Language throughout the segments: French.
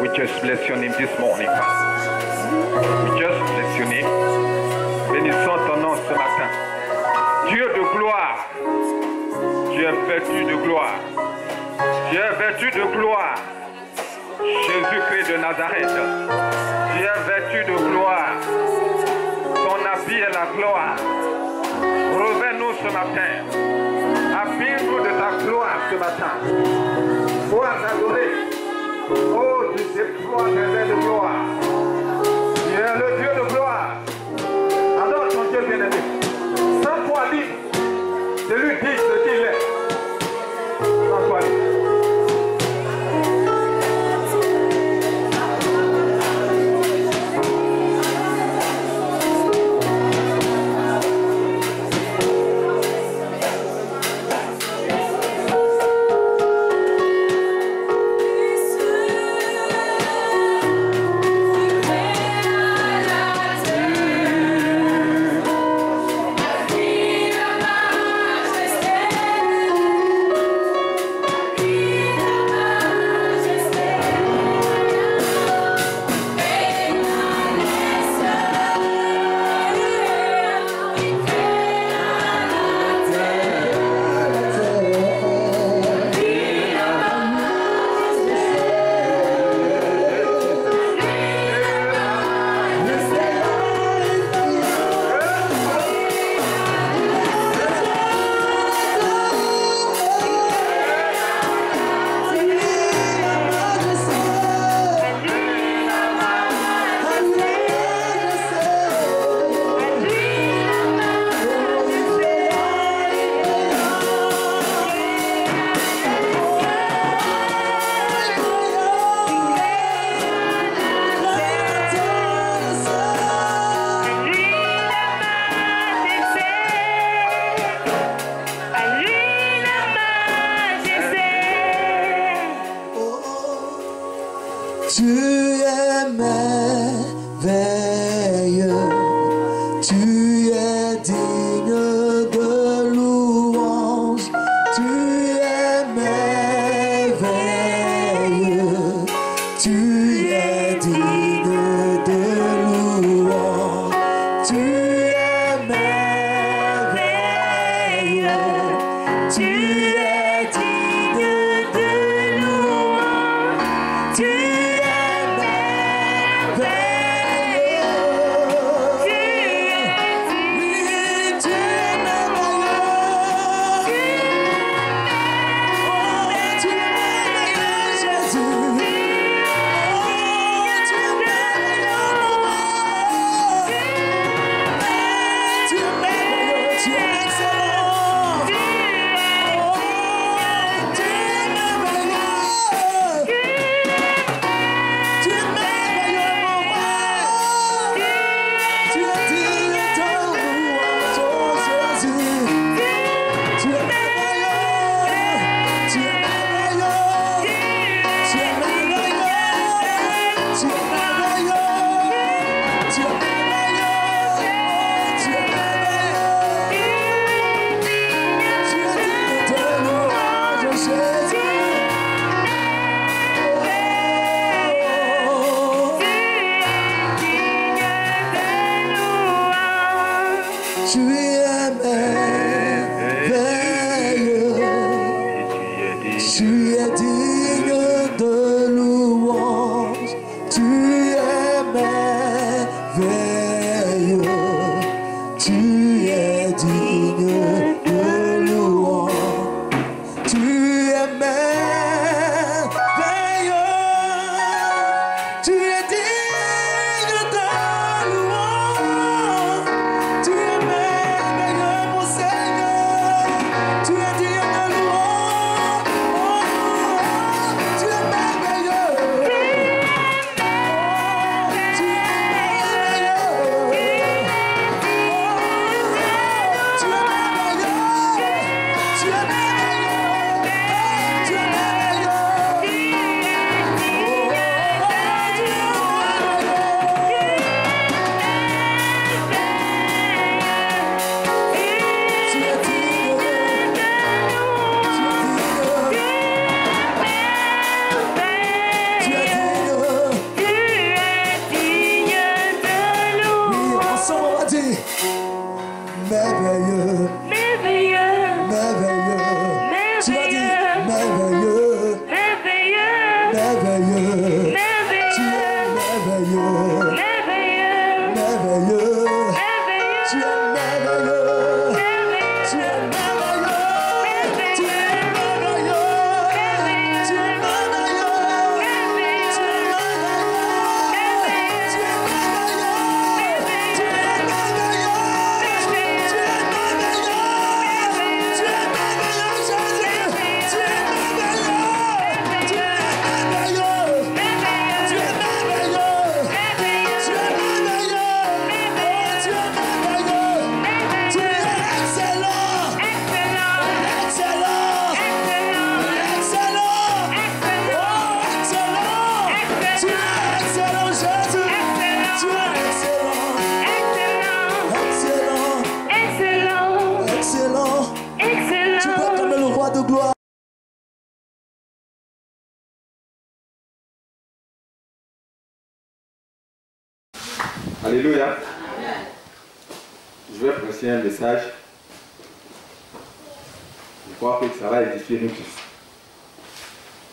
We just bless your name this morning, Father. We just bless your name. Bénissons ton nom ce matin. Dieu de gloire. Tu es vêtu de gloire. Tu es vêtu de gloire. Jésus-Christ de Nazareth. Tu es vêtu de gloire. Ton habit est la gloire. Reviens-nous ce matin. Habille-nous de ta gloire ce matin. Pour t'adorer. Oh, tu déploies des ailes de gloire. Tu es le Dieu de gloire. Adore ton Dieu bien-aimé. Sans toi libre. De lui dire ce qu'il est. Sans toi libre. Tu es merveilleux, tu es digne de louange, tu es merveilleux, tu es digne de louange, tu es merveilleux, tu es digne de louange, tu Alléluia. Je vais prêcher un message. Je crois que ça va édifier nous tous.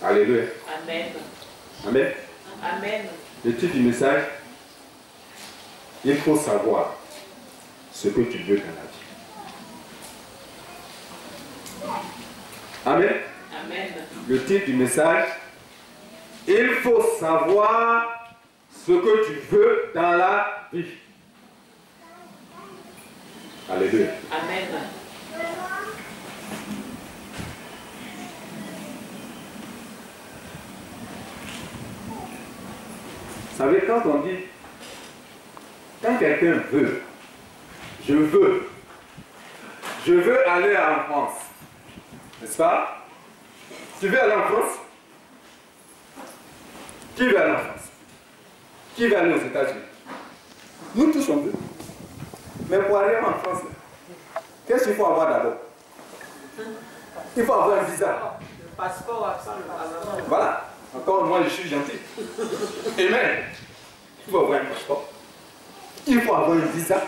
Alléluia. Amen. Amen. Amen. Le titre du message, il faut savoir ce que tu veux dans la vie. Amen. Amen. Le titre du message, il faut savoir ce que tu veux dans la vie. Alléluia. Amen. Vous savez, quand on dit, quand quelqu'un veut, je veux aller en France, n'est-ce pas? Tu veux aller en France? Qui veut aller en France? Qui veut aller aux États-Unis? Nous tous on veut. Mais pour arriver en France, qu'est-ce qu'il faut avoir d'abord? Il faut avoir un visa. Le passeport absent le passeport. Voilà. Encore moi, je suis gentil. Amen. Il faut avoir un passeport. Il faut avoir un visa.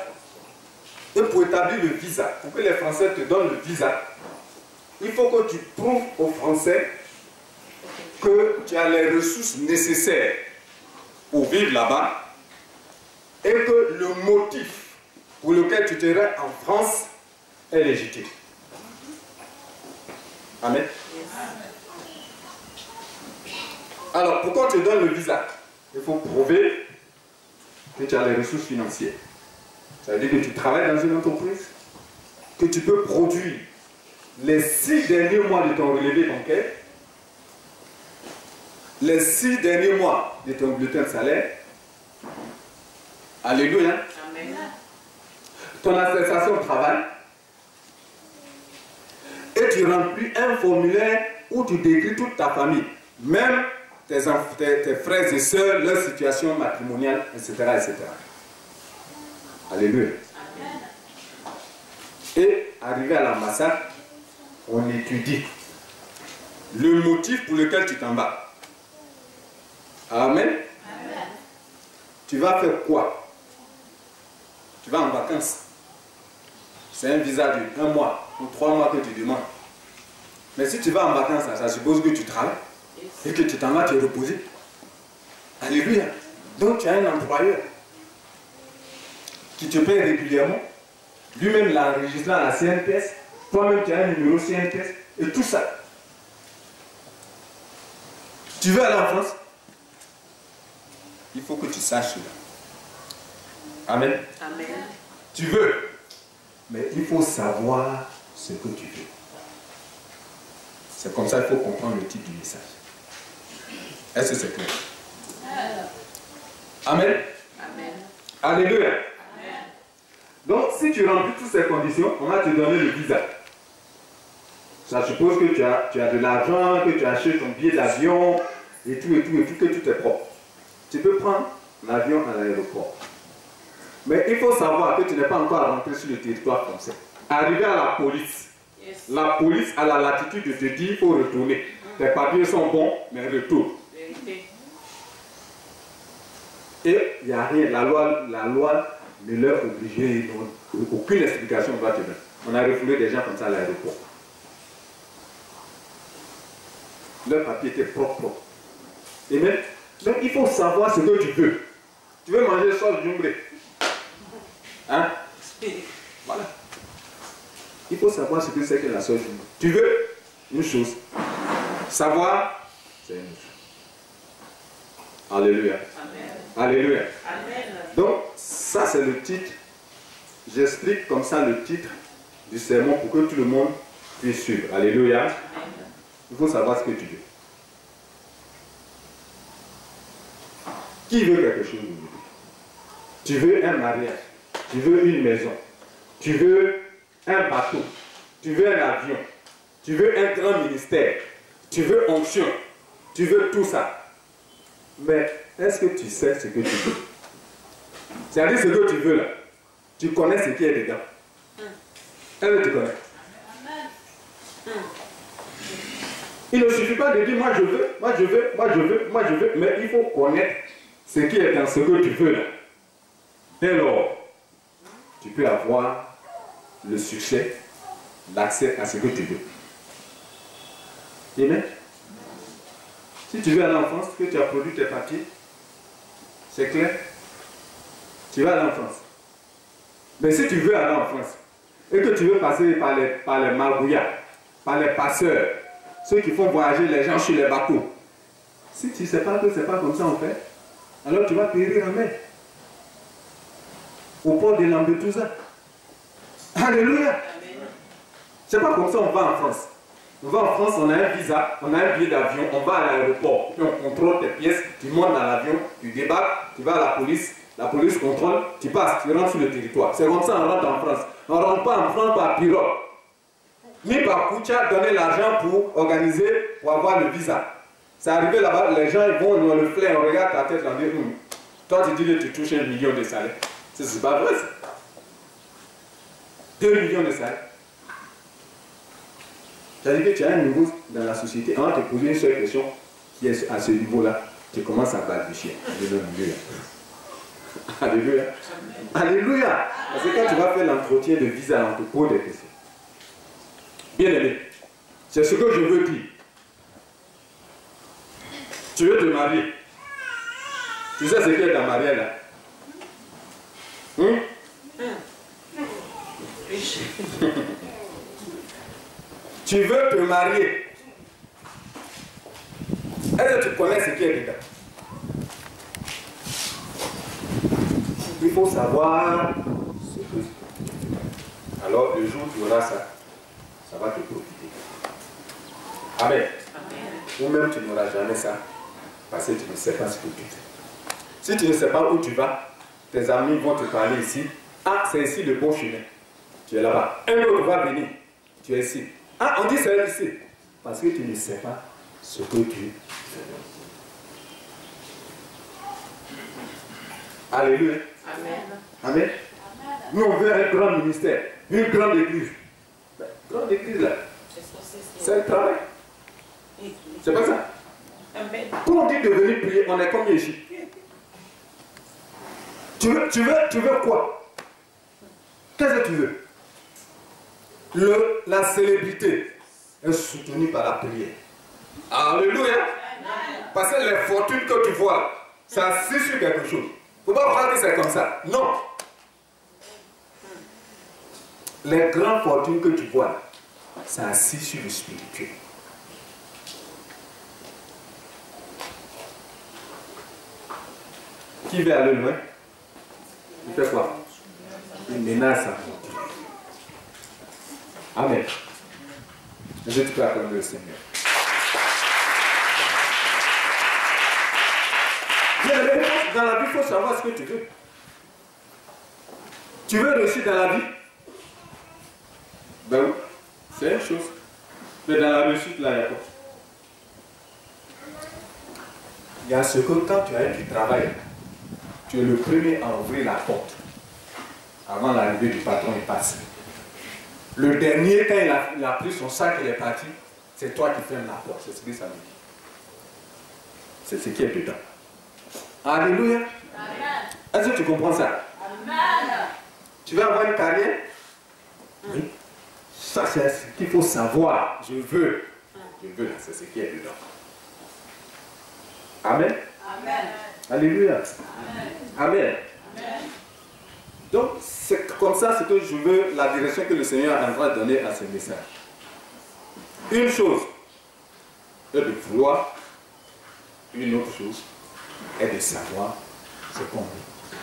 Et pour établir le visa, pour que les Français te donnent le visa, il faut que tu prouves aux Français que tu as les ressources nécessaires pour vivre là-bas et que le motif pour lequel tu te rends en France est légitime. Amen. Alors, pourquoi tu donnes le visa? Il faut prouver que tu as les ressources financières. Ça veut dire que tu travailles dans une entreprise, que tu peux produire les 6 derniers mois de ton relevé bancaire, les 6 derniers mois de ton bulletin de salaire. Alléluia. Amen. Ton attestation de travail. Et tu remplis un formulaire où tu décris toute ta famille, même tes frères et sœurs, leur situation matrimoniale, etc. etc. Alléluia. Amen. Et arrivé à l'ambassade, on étudie le motif pour lequel tu t'en vas. Amen. Amen. Tu vas faire quoi? Tu vas en vacances. C'est un visa de 1 mois ou 3 mois que tu demandes. Mais si tu vas en vacances, ça suppose que tu travailles et que tu t'en vas te reposer. Alléluia. Donc tu as un employeur qui te paye régulièrement. Lui-même l'a enregistré à la CNPS. Toi-même tu as un numéro CNPS et tout ça. Tu veux aller en France? Il faut que tu saches cela. Amen. Amen. Tu veux, mais il faut savoir ce que tu veux. C'est comme ça qu'il faut comprendre le titre du message. Est-ce que c'est clair? Amen. Amen. Alléluia. Amen. Donc, si tu remplis toutes ces conditions, on va te donner le visa. Ça suppose que tu as de l'argent, que tu achètes ton billet d'avion, et tout, que tout est propre. Tu peux prendre l'avion à l'aéroport. Mais il faut savoir que tu n'es pas encore rentré sur le territoire français. Arrivé à la police, la police a la latitude de te dire qu'il faut retourner. Tes papiers sont bons, mais retourne. Vérité. Et il n'y a rien, la loi ne leur oblige, aucune explication ne va te donner. On a refoulé des gens comme ça à l'aéroport. Leur papier était propre. Et même, il faut savoir ce que tu veux. Tu veux manger sauce jumbré. Hein? Voilà. Il faut savoir ce que c'est que la sauce jumbré. Tu veux une chose. Savoir, c'est une chose. Alléluia. Amen. Alléluia. Amen. Donc, ça c'est le titre. J'explique comme ça le titre du sermon pour que tout le monde puisse suivre. Alléluia. Amen. Il faut savoir ce que tu veux. Qui veut quelque chose aujourd'hui? Tu veux un mariage, tu veux une maison, tu veux un bateau, tu veux un avion, tu veux un grand ministère, tu veux onction, tu veux tout ça. Mais est-ce que tu sais ce que tu veux? C'est-à-dire ce que tu veux là. Tu connais ce qui est dedans. Est-ce que tu connais? Il ne suffit pas de dire moi je veux, moi je veux, moi je veux, moi je veux, mais il faut connaître ce qui est dans ce que tu veux là. Dès lors, tu peux avoir le succès, l'accès à ce que tu veux. Amen. Si tu veux aller en France, que tu as produit tes papiers, c'est clair, tu vas aller en France. Mais si tu veux aller en France et que tu veux passer par les magouillards, par les passeurs, ceux qui font voyager les gens sur les bateaux, si tu ne sais pas que ce n'est pas comme ça en fait, alors tu vas périr en mer. Au port de Lampedusa. Alléluia. C'est pas comme ça on va en France. On va en France, on a un visa, on a un billet d'avion, on va à l'aéroport, puis on contrôle tes pièces, tu montes dans l'avion, tu débarques, tu vas à la police contrôle, tu passes, tu rentres sur le territoire. C'est comme ça on rentre en France. On ne rentre pas en France par pirogue, ni par Koucha, donner l'argent pour organiser, pour avoir le visa. C'est arrivé là-bas, les gens ils vont dans le flair, on regarde ta tête, on dit, toi tu dis que tu touches 1 million de salaire. C'est pas vrai ça. 2 millions de salaire. C'est-à-dire que tu as un niveau dans la société, on va te poser une seule question qui est à ce niveau-là, tu commences à balbutier. Alléluia. Alléluia. Alléluia. Parce que quand tu vas faire l'entretien de visa, on te pose des questions. Bien aimé, c'est ce que je veux dire. Tu veux te marier. Tu sais ce qu'il y a dans mariage là? Tu veux te marier. Est-ce que tu connais ce qui est dedans? Il faut savoir ce que c'est. Alors le jour où tu auras ça, ça va te profiter. Amen. Ou même tu n'auras jamais ça, parce que tu ne sais pas ce que tu fais. Si tu ne sais pas où tu vas, tes amis vont te parler ici. Ah, c'est ici le bon chemin. Tu es là-bas. Un autre va venir. Tu es ici. Ah, on dit c'est ici. Parce que tu ne sais pas ce que tu fais. Alléluia. Amen. Amen. Nous, on veut un grand ministère, une grande église. Ben, grande église là, c'est le travail. C'est pas ça. Amen. Quand on dit de venir prier, on est combien ici? Tu veux quoi? Qu'est-ce que tu veux? La célébrité est soutenue par la prière. Alléluia. Parce que les fortunes que tu vois, ça assiste sur quelque chose. Il ne faut pas croire que c'est comme ça. Non. Les grandes fortunes que tu vois, ça assiste sur le spirituel. Qui veut aller loin? Il fait quoi? Il menace à monter. Amen. Je te peux acclamer le Seigneur. Dans la vie, il faut savoir ce que tu veux. Tu veux réussir dans la vie? Ben oui, c'est une chose. Mais dans la réussite, là, il y a quoi? Il y a ce que quand tu as du travail, tu es le premier à ouvrir la porte. Avant l'arrivée du patron, il passe. Le dernier, quand il a pris son sac et il est parti, c'est toi qui fermes la porte. C'est ce que ça veut dire. C'est ce qui est dedans. Alléluia. Est-ce que tu comprends ça? Amen. Tu veux avoir une carrière? Oui. Ça, c'est ce qu'il faut savoir. Je veux. Je veux, c'est ce qui est dedans. Amen. Amen. Alléluia. Amen. Amen. Amen. Donc, c'est comme ça ce que je veux, la direction que le Seigneur est en train de donner à ce message. Une chose est de vouloir, une autre chose est de savoir ce qu'on veut.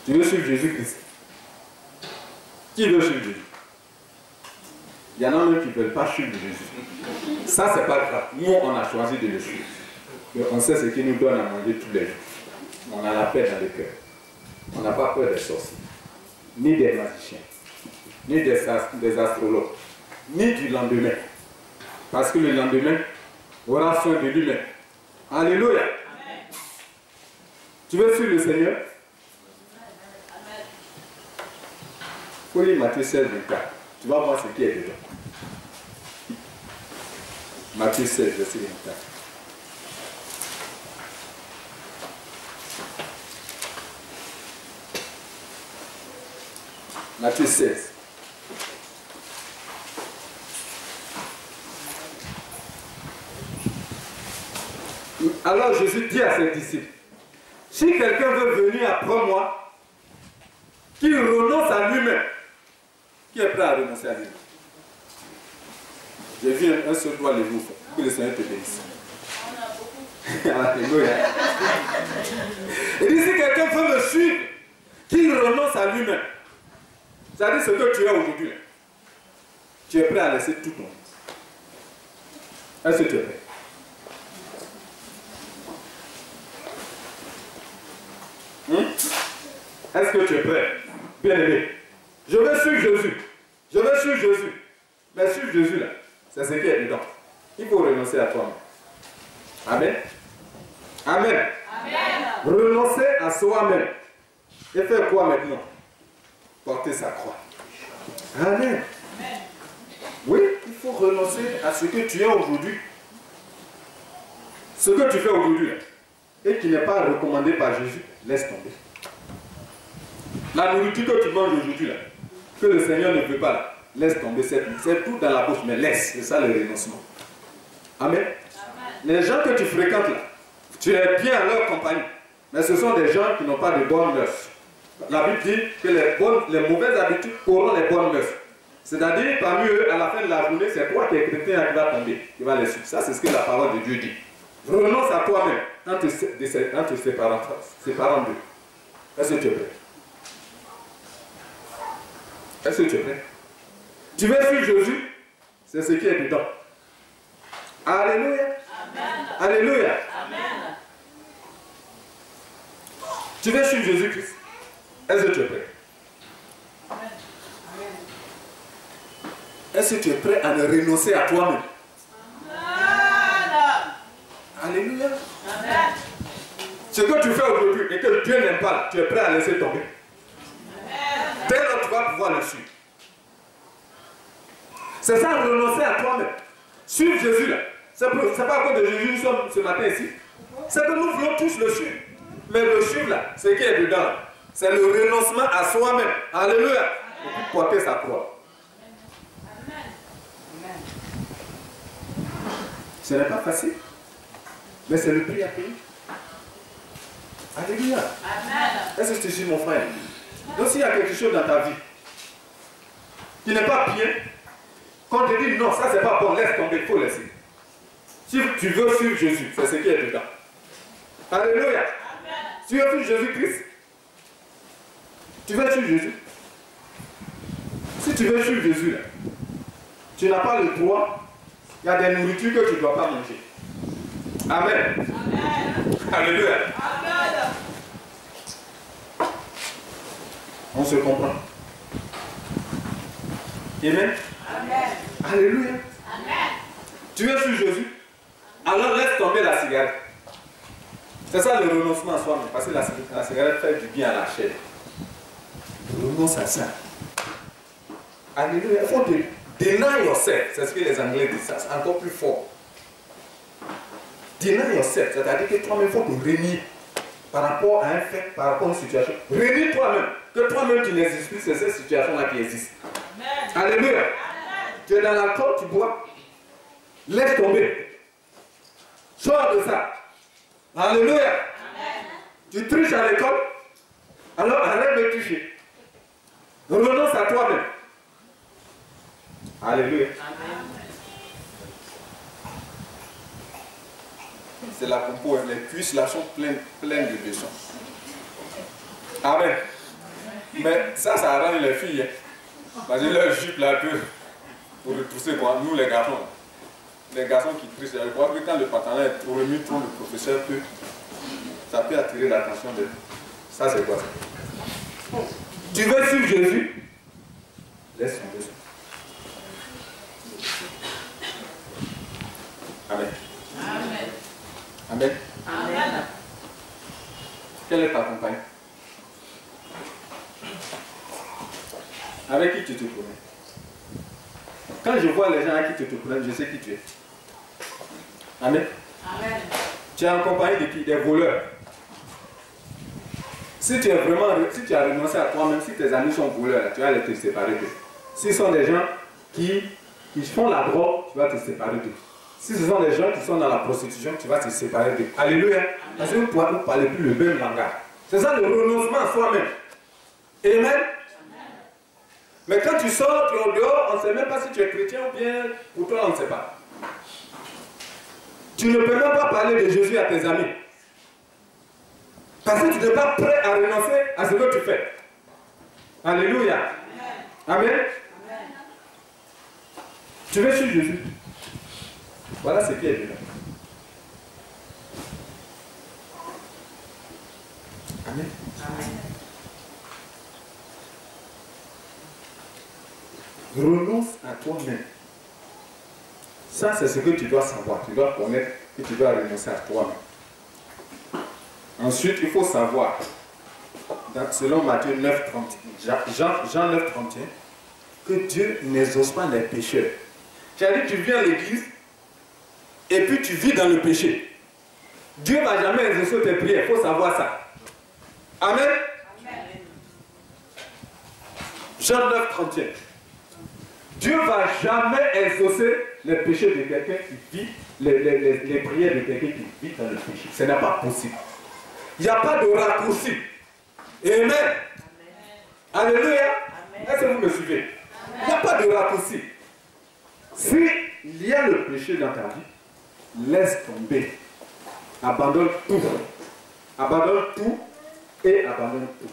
Tu veux suivre Jésus-Christ? Qui veut suivre Jésus? Il y en a même qui ne veulent pas suivre Jésus. Ça, c'est pas grave. Nous, on a choisi de le suivre. Mais on sait ce qu'il nous donne à manger tous les jours. On a la paix dans le cœur. On n'a pas peur des sorciers, ni des magiciens, ni des astrologues, ni du lendemain. Parce que le lendemain aura soin de lui-même. Alléluia. Amen. Tu veux suivre le Seigneur? Amen. Faut lire Matthieu 16, 24. Tu vas voir ce qui est dedans. Matthieu 16, verset 24. Matthieu 16. Alors Jésus dit à ses disciples, si quelqu'un veut venir après moi, qu'il renonce à lui-même. Qui est prêt à renoncer à lui-même? J'ai vu un seul doigt levé au fond. Que le Seigneur te bénisse. Alléluia. Il dit, si quelqu'un veut me suivre, qu'il renonce à lui-même. C'est-à-dire ce que tu es aujourd'hui. Tu es prêt à laisser tout ton monde. Est-ce que tu es prêt? Est-ce que tu es prêt? Bien aimé. Je veux suivre Jésus. Je veux suivre Jésus. Mais suivre Jésus là, c'est ce qui est dedans. Il faut renoncer à toi-même. Amen. Amen. Amen. Renoncer à soi-même. Et faire quoi maintenant? Porter sa croix. Amen. Amen. Oui, il faut renoncer à ce que tu es aujourd'hui. Ce que tu fais aujourd'hui et qui n'est pas recommandé par Jésus, laisse tomber. La nourriture que tu manges aujourd'hui, là, que le Seigneur ne veut pas, là, laisse tomber. C'est tout dans la bouche, mais laisse. C'est ça le renoncement. Amen. Amen. Les gens que tu fréquentes là, tu es bien à leur compagnie, mais ce sont des gens qui n'ont pas de bonnes mœurs. La Bible dit que les mauvaises habitudes auront les bonnes mœurs. C'est-à-dire, parmi eux, à la fin de la journée, c'est toi qui es chrétien qui va tomber, qui va les suivre. Ça, c'est ce que la parole de Dieu dit. Renonce à toi-même en te séparant d'eux. Est-ce que tu es prêt? Est-ce que tu es prêt? Tu veux suivre Jésus? C'est ce qui est dedans. Alléluia. Amen. Alléluia. Amen. Tu veux suivre Jésus-Christ? Est-ce que tu es prêt? Amen. Est-ce que tu es prêt à ne renoncer à toi-même? Alléluia. Amen. Ce que tu fais aujourd'hui et que Dieu n'aime pas, tu es prêt à laisser tomber. Dès lors, tu vas pouvoir le suivre. C'est ça, renoncer à toi-même. Suivre Jésus là. C'est pas à cause de Jésus nous sommes ce matin ici. C'est que nous voulons tous le suivre. Mais le suivre là, ce qui est dedans, c'est le renoncement à soi-même. Alléluia. Et puis porter sa croix. Ce n'est pas facile. Mais c'est le prix à payer. Alléluia. Est-ce que tu suis mon frère? Donc s'il y a quelque chose dans ta vie qui n'est pas bien, quand tu dis non, ça c'est pas bon, laisse tomber, il faut laisser. Si tu veux suivre Jésus, c'est ce qui est dedans. Alléluia. Amen. Tu veux suivre Jésus-Christ? Tu veux suivre Jésus? Si tu veux suivre Jésus, là, tu n'as pas le droit. Il y a des nourritures que tu ne dois pas manger. Amen. Amen. Alléluia. Amen. On se comprend. Amen. Amen. Alléluia. Amen. Tu veux suivre Jésus? Alors laisse tomber la cigarette. C'est ça le renoncement à soi-même. Parce que la cigarette fait du bien à la chair. Renonce à ça. Alléluia. Il faut deny yourself. C'est ce que les Anglais disent. Ça, c'est encore plus fort. Deny yourself. C'est-à-dire que toi-même, il faut te renier par rapport à un fait, par rapport à une situation. Renie toi-même. Que toi-même, tu n'existes plus. C'est cette situation-là qui existe. Amen. Alléluia. Amen. Tu es dans l'alcool, tu bois. Laisse tomber. Sors de ça. Alléluia. Amen. Tu triches à l'école. Alors arrête de tricher. Renonce à toi-même. Alléluia. Amen. C'est la compo. Les cuisses là sont pleines de besons. Amen. Mais ça arrange les filles. Hein. Parce que leur jupe là peut pour retrousser quoi. Nous les garçons. Les garçons qui trichent, je crois que quand le pantalon est trop remis, trop, le professeur peut, ça peut attirer l'attention de. Ça c'est quoi ça? Tu veux suivre Jésus? Laisse tomber ça. Amen. Amen. Amen. Amen. Quelle est ta compagne? Avec qui tu te connais? Quand je vois les gens à qui tu te connais, je sais qui tu es. Amen. Amen. Tu es en compagnie de qui? Des voleurs. Si tu as renoncé à toi-même, si tes amis sont voleurs, tu vas te séparer d'eux. Si ce sont des gens qui font la drogue, tu vas te séparer d'eux. Si ce sont des gens qui sont dans la prostitution, tu vas te séparer d'eux. Alléluia. Parce que vous ne parlez plus le même langage. C'est ça le renoncement à soi-même. Amen. Mais quand tu sors, tu es au dehors, on ne sait même pas si tu es chrétien ou bien pour toi, on ne sait pas. Tu ne peux même pas parler de Jésus à tes amis. Parce que tu n'es pas prêt à renoncer à ce que tu fais. Alléluia. Amen. Amen. Tu veux suivre Jésus? Voilà ce qui est dedans. Amen. Amen. Renonce à toi-même. Ça, c'est ce que tu dois savoir. Tu dois connaître que tu dois renoncer à toi-même. Ensuite, il faut savoir, selon Matthieu 9, 31, Jean 9, 31, que Dieu n'exauce pas les pécheurs. C'est-à-dire que tu viens à l'église et puis tu vis dans le péché. Dieu ne va jamais exaucer tes prières, il faut savoir ça. Amen. Jean 9, 31. Dieu ne va jamais exaucer les péchés de quelqu'un qui vit, les prières de quelqu'un qui vit dans le péché. Ce n'est pas possible. Il n'y a pas de raccourci. Amen. Alléluia. Est-ce que vous me suivez? Il n'y a pas de raccourci. S'il y a le péché dans ta vie, laisse tomber. Abandonne tout. Abandonne tout et abandonne tout.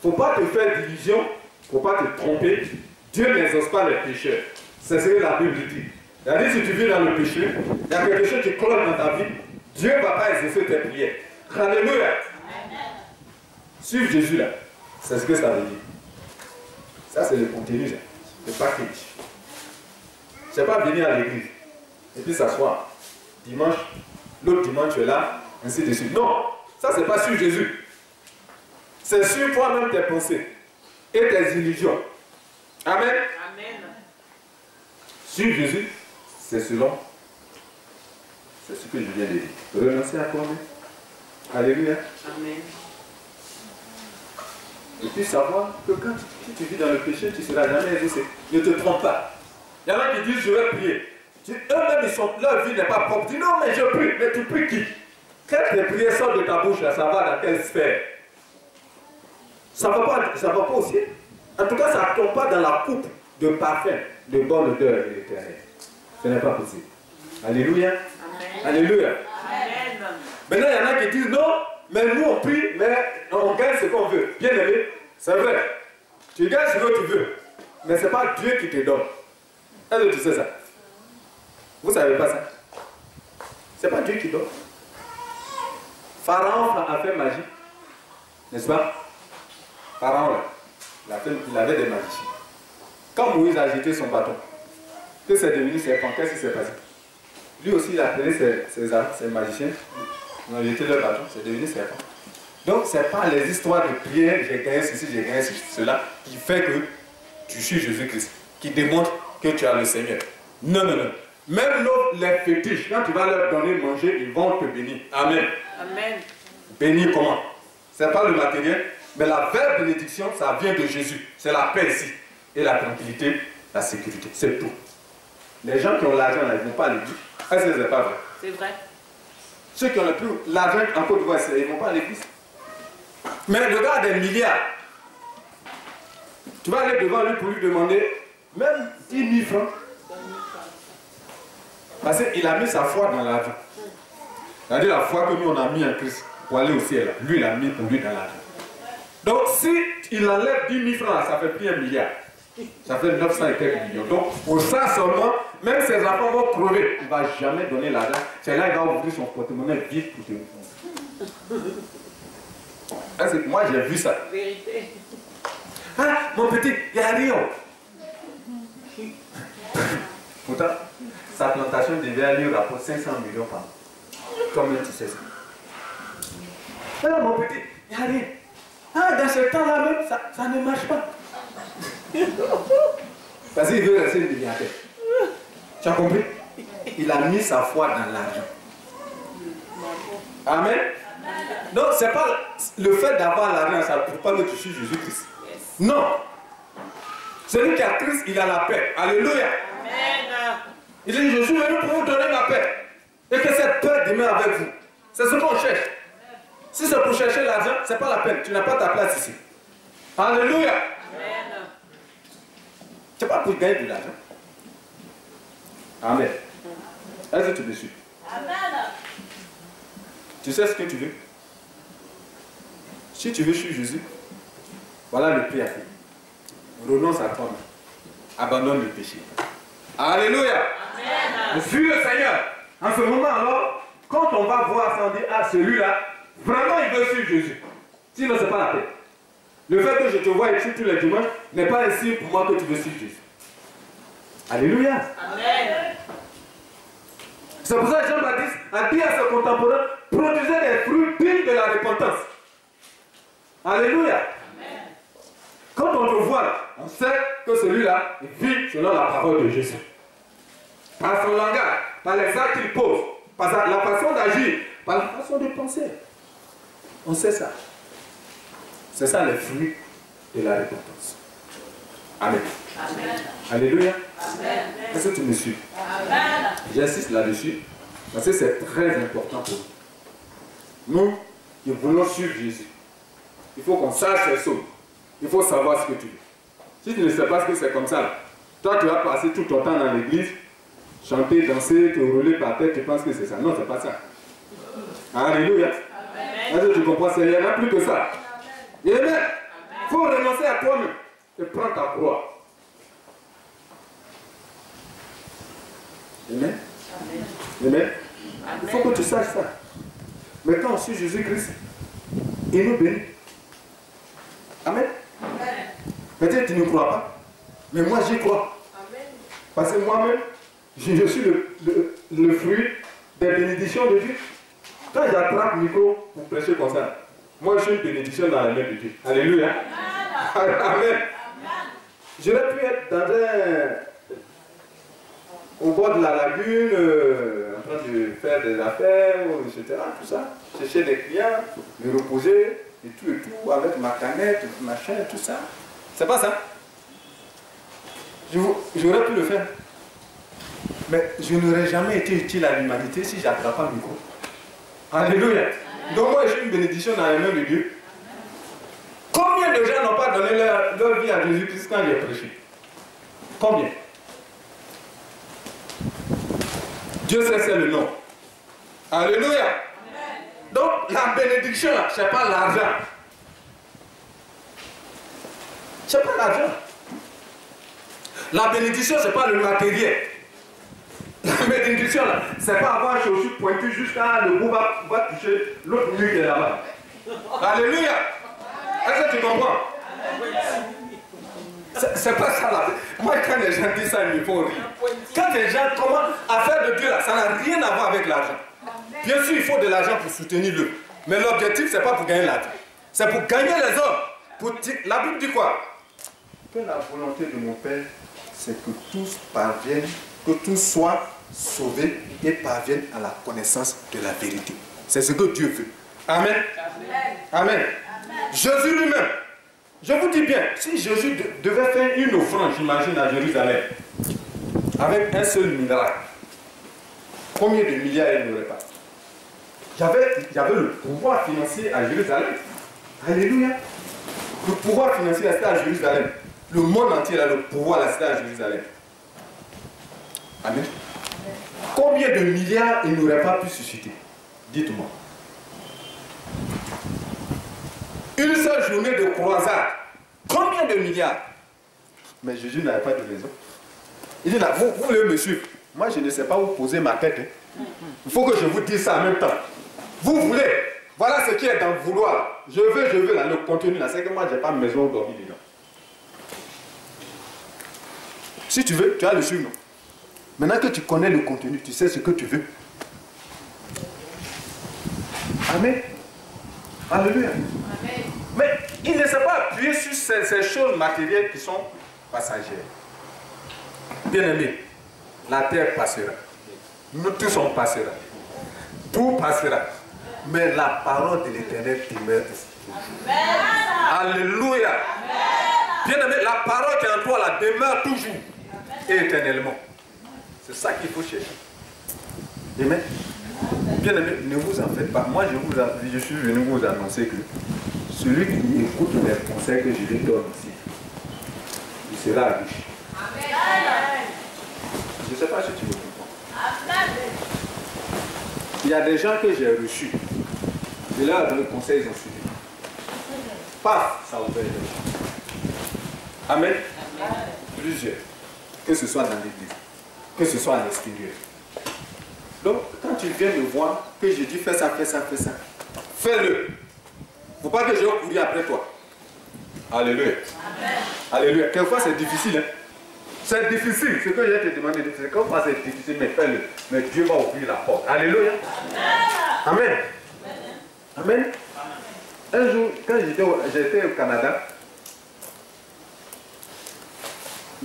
Il ne faut pas te faire d'illusion, il ne faut pas te tromper. Dieu n'exauce pas les pécheurs. C'est ce que la Bible dit. C'est-à-dire, si tu vis dans le péché, il y a quelque chose qui cloche dans ta vie, Dieu ne va pas exaucer tes prières. Alléluia. Suivre Jésus là, c'est ce que ça veut dire. Ça, c'est le contenu, le package. C'est pas venir à l'église et puis s'asseoir. Dimanche, l'autre dimanche, tu es là, ainsi de suite. Non, ça, c'est pas sur Jésus. C'est sur toi-même tes pensées et tes illusions. Amen. Amen. Sur Jésus, c'est selon. C'est ce que je viens de dire. Renoncer à toi-même. Alléluia. Amen. Et puis savoir que quand tu vis dans le péché, tu ne seras jamais exaucé. Ne te trompe pas. Il y en a qui disent je vais prier. Eux-mêmes, leur vie n'est pas propre. Dis non, mais je prie. Mais tu pries qui? Quand tes prières sortent de ta bouche, là, ça va dans quelle sphère? Ça ne va pas aussi. En tout cas, ça ne tombe pas dans la coupe de parfum, de bonne odeur de l'Éternel. Ce n'est pas possible. Alléluia. Amen. Alléluia. Amen. Maintenant, il y en a qui disent non, mais nous on prie, mais on gagne ce qu'on veut. Bien aimé, c'est vrai. Tu gagnes ce que tu veux, mais ce n'est pas Dieu qui te donne. Est-ce que tu sais ça? Vous ne savez pas ça? Ce n'est pas Dieu qui donne. Pharaon a fait magie, n'est-ce pas? Pharaon, là, il avait des magiciens. Quand Moïse a jeté son bâton, que c'est devenu serpent, qu'est-ce qui s'est passé? Lui aussi, il a appelé ses magiciens, ils ont jeté leur bâton, c'est devenu serpent. Donc, ce n'est pas les histoires de prière, j'ai gagné ceci, j'ai gagné cela, qui fait que tu suis Jésus-Christ, qui démontre que tu as le Seigneur. Non, non, non. Même les fétiches, quand tu vas leur donner manger, ils vont te bénir. Amen. Amen. Bénir comment? Ce n'est pas le matériel, mais la vraie bénédiction, ça vient de Jésus. C'est la paix ici. Et la tranquillité, la sécurité. C'est tout. Les gens qui ont l'argent, ils ne vont pas à l'église. Est-ce que ce n'est pas vrai? C'est vrai. Ceux qui ont le plus l'argent en Côte d'Ivoire, ils ne vont pas à l'église. Mais le gars a des milliards. Tu vas aller devant lui pour lui demander même 10 000 francs. Parce qu'il a mis sa foi dans l'argent. C'est-à-dire la foi que nous on a mis en Christ pour aller au ciel. Lui, il a mis pour lui dans l'argent. Donc, si il enlève 10 000 francs, ça fait plus 1 milliard. Ça fait 900 et quelques millions. Donc, pour ça seulement, même ses enfants vont crever. Il ne va jamais donner l'argent. C'est là qu'il va ouvrir son porte-monnaie vite pour te répondre. Moi, j'ai vu ça. Vérité. Ah, mon petit, il y a rien. Pourtant, sa plantation devait aller rapporter 500 millions par an. Combien tu sais ça? Ah, mon petit, il n'y a rien. Ah, dans ce temps-là même, ça ne marche pas. Parce qu'il veut rester milliardaire. Tu as compris? Il a mis sa foi dans l'argent. Amen. Donc, ce n'est pas le fait d'avoir l'argent, ça ne prouve pas que tu suis Jésus-Christ. Yes. Non. Celui qui a Christ, il a la paix. Alléluia. Amen. Il dit, je suis venu pour vous donner ma paix. Et que cette paix demeure avec vous. C'est ce qu'on cherche. Si c'est pour chercher l'argent, ce n'est pas la peine. Tu n'as pas ta place ici. Alléluia. Amen. Tu n'es pas pour gagner de l'argent. Amen. Est-ce que tu me suis? Amen. Tu sais ce que tu veux? Si tu veux suivre Jésus, voilà le prix à payer. Renonce à toi-même. Abandonne le péché. Alléluia. Amen. Suis le Seigneur. En ce moment alors, quand on va voir ça, on dit, ah celui-là, vraiment il veut suivre Jésus. Sinon ce n'est pas la peine. Le fait que je te vois ici tous les dimanches n'est pas un signe pour moi que tu veux suivre Jésus. Alléluia. Amen. C'est pour ça que Jean-Baptiste a dit à ses contemporains, produisez des fruits dignes de la repentance. Alléluia. Quand on te voit, on sait que celui-là vit selon la parole de Jésus. Par son langage, par les actes qu'il pose, par la façon d'agir, par la façon de penser. On sait ça. C'est ça les fruits de la repentance. Amen. Amen. Alléluia. Amen. Est-ce que tu me suis? Amen. J'insiste là-dessus parce que c'est très important pour nous. Nous qui voulons suivre Jésus, il faut qu'on sache les choses. Il faut savoir ce que tu veux. Si tu ne sais pas ce que c'est comme ça, toi tu vas passer tout ton temps dans l'église, chanter, danser, te rouler par terre, tu penses que c'est ça. Non, c'est pas ça. Alléluia. Est-ce que tu comprends? Il n'y en a plus que ça. Amen. Il faut renoncer à toi-même et prendre ta croix. Amen. Amen. Il faut que tu saches ça. Mais quand on suit Jésus-Christ, il nous bénit. Amen. Peut-être que tu ne crois pas, mais moi j'y crois. Parce que moi-même, je suis le fruit des bénédictions de Dieu. Quand j'attrape le micro pour prêcher comme ça, moi je suis une bénédiction dans la main de Dieu. Alléluia. Amen. J'aurais pu être au bord de la lagune, en train de faire des affaires, etc. Tout ça. Chercher des clients, me reposer, et tout, avec ma canette, machin, tout ça. C'est pas ça. J'aurais pu le faire. Mais je n'aurais jamais été utile à l'humanité si j'attrape pas le micro. Alléluia. Donc moi je suis une bénédiction dans les mains de Dieu. Combien de gens n'ont pas donné leur vie à Jésus-Christ quand il a prêché? Combien? Dieu sait c'est le nom. Alléluia. Donc la bénédiction, ce n'est pas l'argent. Ce n'est pas l'argent. La bénédiction, ce n'est pas le matériel. La bénédiction, ce n'est pas avoir un chaussure pointu jusqu'à le bout va toucher l'autre mur qui est là-bas. Alléluia. Est-ce que tu comprends? C'est pas ça là. Moi, quand les gens disent ça, ils me font rire. Quand les gens commencent à faire de Dieu là, ça n'a rien à voir avec l'argent. Bien sûr, il faut de l'argent pour soutenir l'œuvre. Mais l'objectif, ce n'est pas pour gagner l'argent. C'est pour gagner les hommes. La Bible dit quoi? Que la volonté de mon Père, c'est que tous parviennent, que tous soient sauvés et parviennent à la connaissance de la vérité. C'est ce que Dieu veut. Amen. Amen. Amen. Jésus lui-même, je vous dis bien, si Jésus devait faire une offrande, j'imagine, à Jérusalem, avec un seul miracle, combien de milliards il n'aurait pas? Il y avait le pouvoir financier à Jérusalem. Alléluia. Le pouvoir financier restait à Jérusalem. Le monde entier a le pouvoir restait à Jérusalem. Amen. Combien de milliards il n'aurait pas pu susciter? Dites-moi. Une seule journée de croisade. Combien de milliards? Mais Jésus n'avait pas de raison. Il dit là, vous voulez me suivre? Moi, je ne sais pas où poser ma tête. Hein. Il faut que je vous dise ça en même temps. Vous voulez? Voilà ce qui est dans le vouloir. Je veux, là, le contenu là. C'est que moi, je n'ai pas maison où dormir dedans. Si tu veux, tu as le suivre. Non? Maintenant que tu connais le contenu, tu sais ce que tu veux. Amen. Alléluia. Amen. Mais il ne s'est pas appuyé sur ces choses matérielles qui sont passagères. Bien-aimé, la terre passera. Nous tous on passera. Tout passera. Mais la parole de l'Éternel demeure. Alléluia. Bien-aimé, la parole qui est en toi là demeure toujours et éternellement. C'est ça qu'il faut chercher. Amen. Bien-aimé, ne vous en faites pas. Moi, je suis venu vous annoncer que celui qui écoute les conseils que je lui donne ici, il sera riche. Je ne sais pas si tu me comprends. Il y a des gens que j'ai reçus. Je leur ai donné le conseil, ils ont suivi. Paf, ça ouvre les gens. Amen. Plusieurs. Que ce soit dans l'église, que ce soit à l'extérieur. Donc, quand tu viens me voir, que je dis fais ça, fais ça, fais ça, fais-le. Il ne faut pas que je cours après toi. Alléluia. Amen. Alléluia. Quelquefois c'est difficile. Hein? C'est difficile. Ce que je vais te demander, c'est comme ça c'est difficile, mais fais-le. Mais Dieu va ouvrir la porte. Alléluia. Amen. Amen. Un jour, quand j'étais au Canada,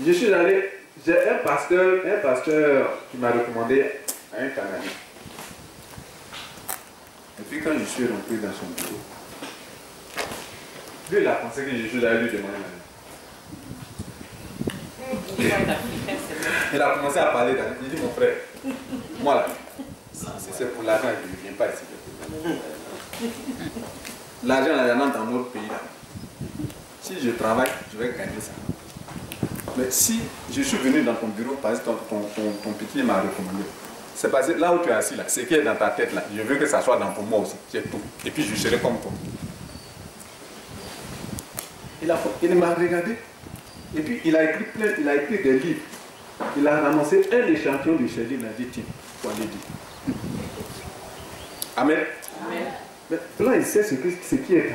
je suis allé, j'ai un pasteur qui m'a recommandé à un Canadien. Et puis quand je suis rentré dans son bureau, lui il a pensé que je suis allé lui demander la il a commencé à parler d'argent. Il dit mon frère, moi là, c'est pour l'argent, je ne viens pas ici. L'argent là, il y en a dans notre pays là. Si je travaille, je vais gagner ça. Mais si je suis venu dans ton bureau, parce que ton petit m'a recommandé, c'est parce que là où tu es assis là, ce qui est dans ta tête là, je veux que ça soit dans pour moi aussi, c'est tout. Et puis je serai comme toi. Il m'a regardé. Et puis il a écrit des livres. Il a ramassé un échantillon de ces livres. Il a dit, tiens, il faut aller dire. Amen. Amen. Mais là, il sait ce qui est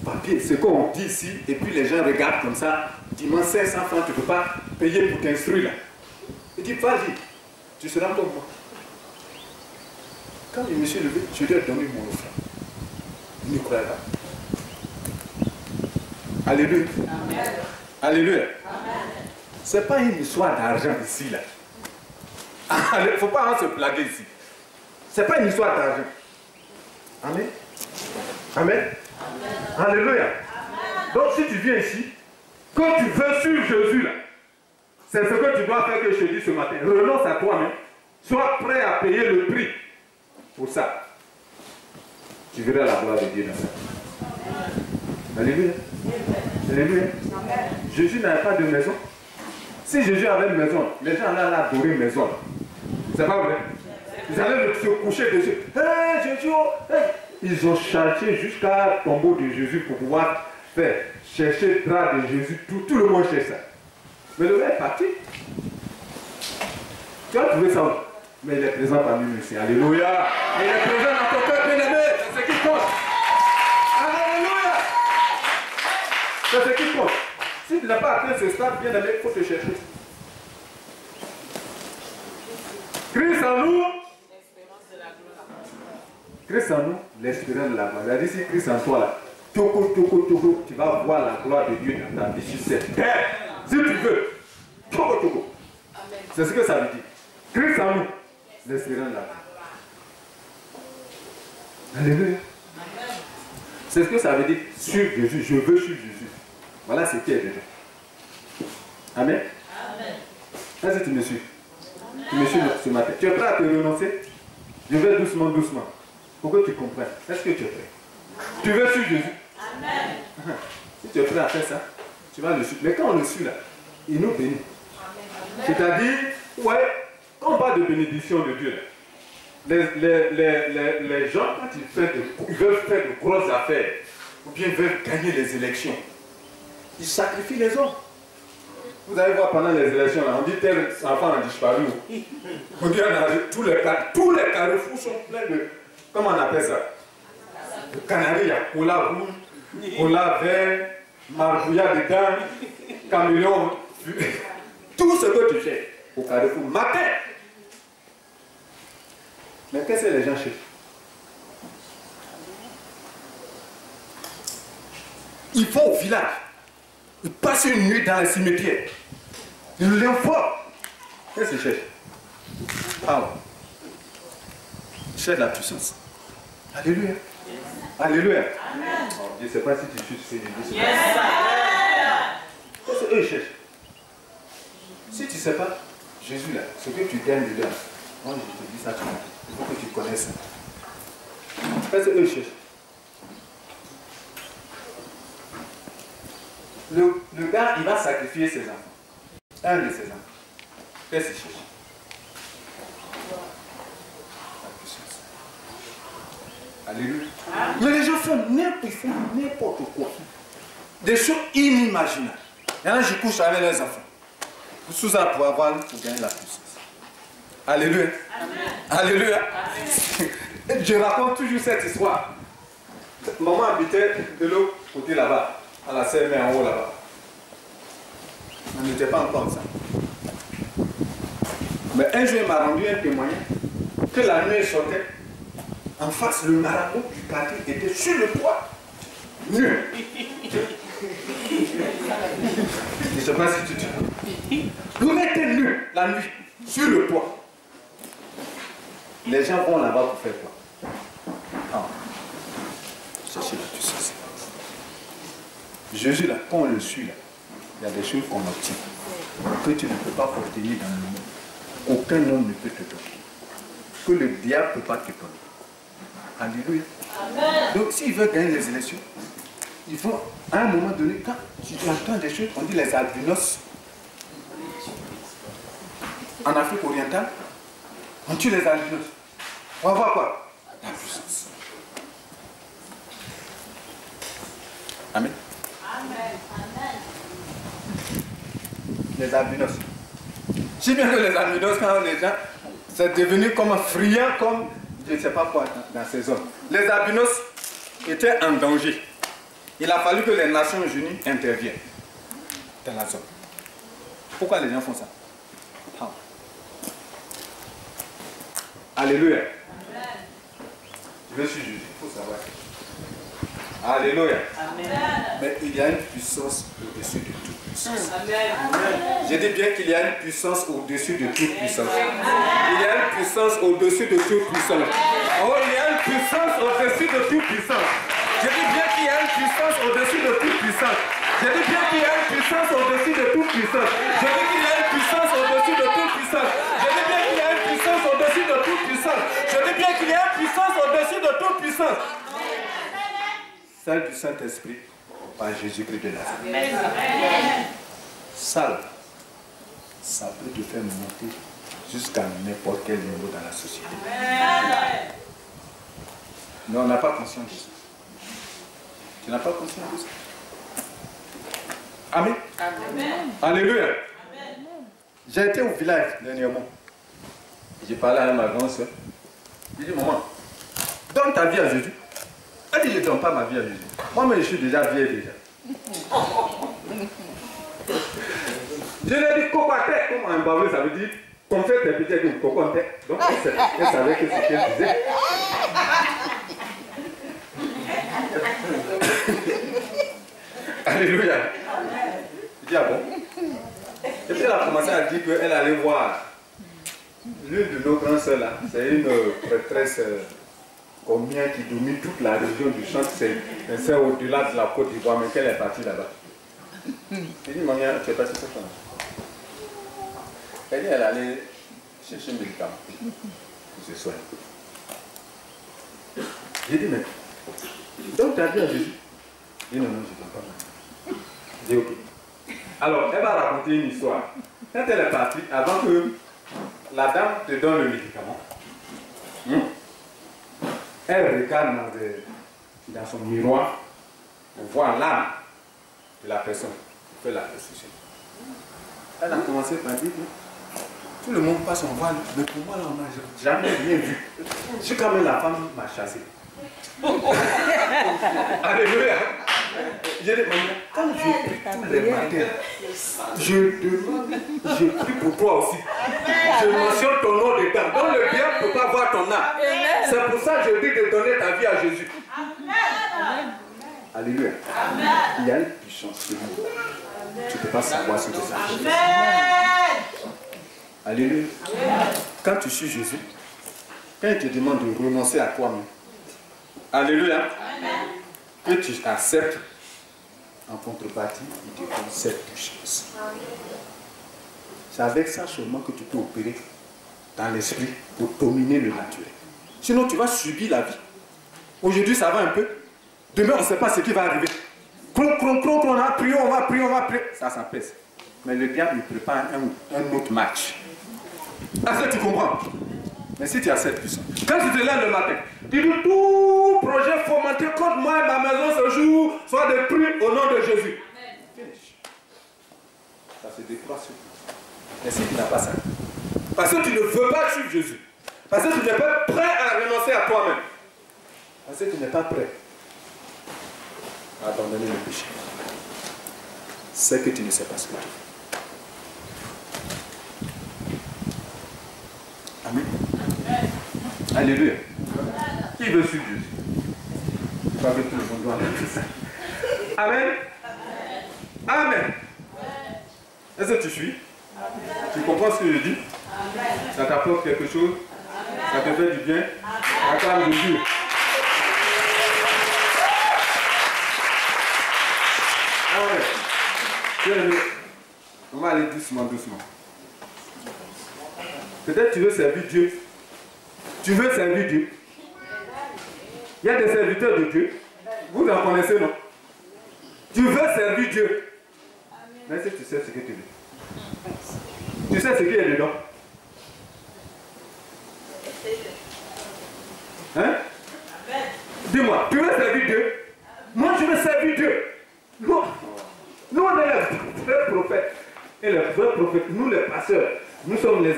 papier, ce qu'on dit ici, et puis les gens regardent comme ça, dis-moi 500 francs, tu ne peux pas payer pour t'instruire là. Il dit, vas-y, tu seras comme moi. Quand je me suis levé, je lui ai donné mon offrande. Il ne croyait pas. Alléluia. Amen. Alléluia. Ce n'est pas une histoire d'argent ici là. Il ne faut pas se blaguer ici. Ce n'est pas une histoire d'argent. Amen. Amen. Amen. Alléluia. Amen. Donc si tu viens ici, quand tu veux suivre Jésus là, c'est ce que tu dois faire que je te dis ce matin. Renonce à toi-même. Sois prêt à payer le prix pour ça. Tu verras la gloire de Dieu dans ça. Alléluia. Alléluia. Jésus n'avait pas de maison. Si Jésus avait une maison, les gens allaient adorer une maison. C'est pas vrai? Ils allaient se coucher dessus. Hey, Jésus! Hey. Ils ont cherché jusqu'à tombeau de Jésus pour pouvoir faire chercher le drap de Jésus. Tout le monde cherche ça. Mais le gars est parti. Tu as trouvé ça où? Mais il est présent parmi nous ici. Alléluia. Il est présent dans ton cœur bien-aimé. C'est ce qui compte. Alléluia. C'est ce qui compte. Si tu n'as pas atteint ce stade bien-aimé, il faut te chercher. Christ en nous. Christ en nous, l'espérance de la gloire. C'est-à-dire si Christ en toi là, tu vas voir la gloire de Dieu dans ta vie sur cette terre. Si tu veux. C'est ce que ça veut dire. Christ en nous, l'espérance de la gloire. Alléluia. C'est ce que ça veut dire. Suivre Jésus. Je veux suivre Jésus. Voilà ce qui est déjà. Amen. Amen. Est-ce que tu me suis? Tu me suis ce matin. Tu es prêt à te renoncer? Je vais doucement, doucement. Pour que tu comprennes. Est-ce que tu es prêt? Tu veux suivre Jésus? Amen. Si tu es prêt à faire ça, tu vas le suivre. Mais quand on le suit là, il nous bénit. C'est-à-dire, ouais, quand on parle de bénédiction de Dieu, là, les gens, quand ils veulent faire de grosses affaires, ou bien veulent gagner les élections, ils sacrifient les hommes. Vous allez voir pendant les élections, là, on dit tel enfant a disparu. On dit tous les carrefours sont pleins de, comment on appelle ça? De canaries, il y a cola rouge, cola vert, marabouilla dedans, caméléon, tout ce que tu cherches au carrefour, matin. Mais qu'est-ce que les gens cherchent? Ils vont au village. Ils passent une nuit dans les cimetières. Ils l'informent. Qu'est-ce qu'ils cherchent? Ah, ils cherchent la puissance. Alléluia. Alléluia. Oh, je ne sais pas si tu suis ce yes. Qu'est-ce qu'eux ils cherchent? Si tu ne sais pas, Jésus là, ce que tu gagnes dedans, moi je te dis ça, il faut que tu connaisses ça. Qu'est-ce qu'eux ils cherchent? Le gars, il va sacrifier ses enfants. Un de ses enfants. Qu'est-ce qu'il cherche? La puissance. Alléluia. Mais les gens font n'importe quoi. Des choses inimaginables. Maintenant, je couche avec les enfants. Sous ça pour gagner la puissance. Alléluia. Amen. Alléluia. Amen. Je raconte toujours cette histoire. Maman habitait de l'autre côté là-bas. À la serre, mais en haut là-bas. On n'était pas encore ça. Mais un jour, il m'a rendu un témoignage que la nuit sortait. En face, le marabout du parti était sur le toit. Nu. Je ne sais pas si tu dis. L'homme était nu la nuit, sur le toit. Les gens vont là-bas pour faire quoi? Ah. Cherchez la puissance. Jésus, là, quand on le suit, là, il y a des choses qu'on obtient que tu ne peux pas obtenir dans le monde. Aucun homme ne peut te donner. Que le diable ne peut pas te donner. Alléluia. Amen. Donc, s'il veut gagner les élections, il faut, à un moment donné, quand tu entends des choses, on dit les albinos. En Afrique orientale, on tue les albinos. On va voir quoi? La puissance. Amen. Amen. Les albinos. Si bien que les albinos, quand les gens, c'est devenu comme friand, comme je ne sais pas quoi dans ces zones. Les albinos étaient en danger. Il a fallu que les Nations Unies interviennent dans la zone. Pourquoi les gens font ça? Ah. Alléluia. Amen. Je suis Jésus, il faut savoir. Alléluia. Amen. Mais il y a une puissance au-dessus de toute puissance. Amen. J'ai dit bien qu'il y a une puissance au-dessus de toute puissance. Il y a une puissance au-dessus de toute puissance. Oh, il y a une puissance au-dessus de toute puissance. J'ai dit bien qu'il y a une puissance au-dessus de toute puissance. J'ai dit bien qu'il y a une puissance au-dessus de toute puissance. J'ai dit qu'il y a une puissance au-dessus de toute puissance. J'ai dit bien qu'il y a une puissance au-dessus de toute puissance. Je dis bien qu'il y a une puissance au-dessus de toute puissance. Celle du Saint-Esprit par Jésus-Christ de Nazareth. Ça, ça peut te faire monter jusqu'à n'importe quel niveau dans la société. Mais on n'a pas conscience de ça. Tu n'as pas conscience de ça. Amen. Amen. Alléluia. Amen. J'ai été au village dernièrement. J'ai parlé à ma grande soeur. J'ai dit, maman, donne ta vie à Jésus. Elle dit, je ne donne pas ma vie à Jésus. Moi-même, je suis déjà vieille déjà. Je lui ai dit, cocotte, comme un baveux, ça veut dire, qu'on fait des petits avec cocotte. Donc, elle savait que c'est ce qu'elle disait. Alléluia. Je dis, ah bon? Et puis elle a commencé à dire qu'elle allait voir l'une de nos grandes sœurs là. C'est une prêtresse combien qui domine toute la région du Chant. C'est au-delà de la Côte d'Ivoire, mais qu'elle est partie là-bas. Je dis, maman, tu es partie ce soir? Elle dit, elle allait chercher un médicament pour se soigner. J'ai dit, mais donc tu as dit à Jésus? Il dit, non, non, je ne donne pas. J'ai dit, ok. Alors, elle va raconter une histoire. Quand elle est partie, avant que la dame te donne le médicament, elle regarde dans son miroir pour voir l'âme de la personne qui fait la restitution. Elle a commencé par dire que tout le monde passe en voile, mais pour moi, là, on n'a jamais rien vu. C'est quand même la femme m'a chassé. Alléluia. J'ai dit, quand je prie tous les matins, je prie pour toi aussi. Je mentionne ton nom dedans. Donc le diable ne peut pas voir ton âme. C'est pour ça que je dis de donner ta vie à Jésus. Amen. Alléluia. Amen. Il y a une puissance chez nous. Tu ne peux pas savoir ce que ça fait. Alléluia. Amen. Quand tu suis Jésus, quand il te demande de renoncer à toi-même, alléluia, amen, que tu acceptes, en contrepartie, il te donne cette puissance. C'est avec ça seulement que tu peux opérer dans l'esprit pour dominer le naturel. Sinon, tu vas subir la vie. Aujourd'hui, ça va un peu. Demain, on ne sait pas ce qui va arriver. On a prié, on va prier. Ça pèse. Mais le diable, il prépare un autre match. Est-ce que tu comprends? Mais si tu as cette puissance, quand tu te lèves le matin, tu dis tout projet fomenté contre moi et ma maison ce jour soit détruit au nom de Jésus. Finish. Ça se déploie sur toi. Mais si tu n'as pas ça, parce que tu ne veux pas suivre Jésus, parce que tu n'es pas prêt à renoncer à toi-même, parce que tu n'es pas prêt à abandonner le péché, c'est que tu ne sais pas ce que tu fais. Alléluia. Qui veut suivre Jésus? Pas que tout le monde doit aller ça. Amen. Amen. Est-ce que tu suis? Tu comprends ce que je dis? Ça t'apporte quelque chose? Ça te fait du bien? Acclame de Dieu. Amen. On va aller doucement, doucement. Peut-être tu veux servir Dieu. Tu veux servir Dieu. Il y a des serviteurs de Dieu. Vous en connaissez, non? Tu veux servir Dieu. Mais est-ce que tu sais ce que tu veux? Tu sais ce qu'il y a dedans? Hein? Dis-moi, tu veux servir Dieu? Moi, je veux servir Dieu. Nous, on est les vrais prophètes. Et les vrais prophètes, nous les pasteurs, nous sommes les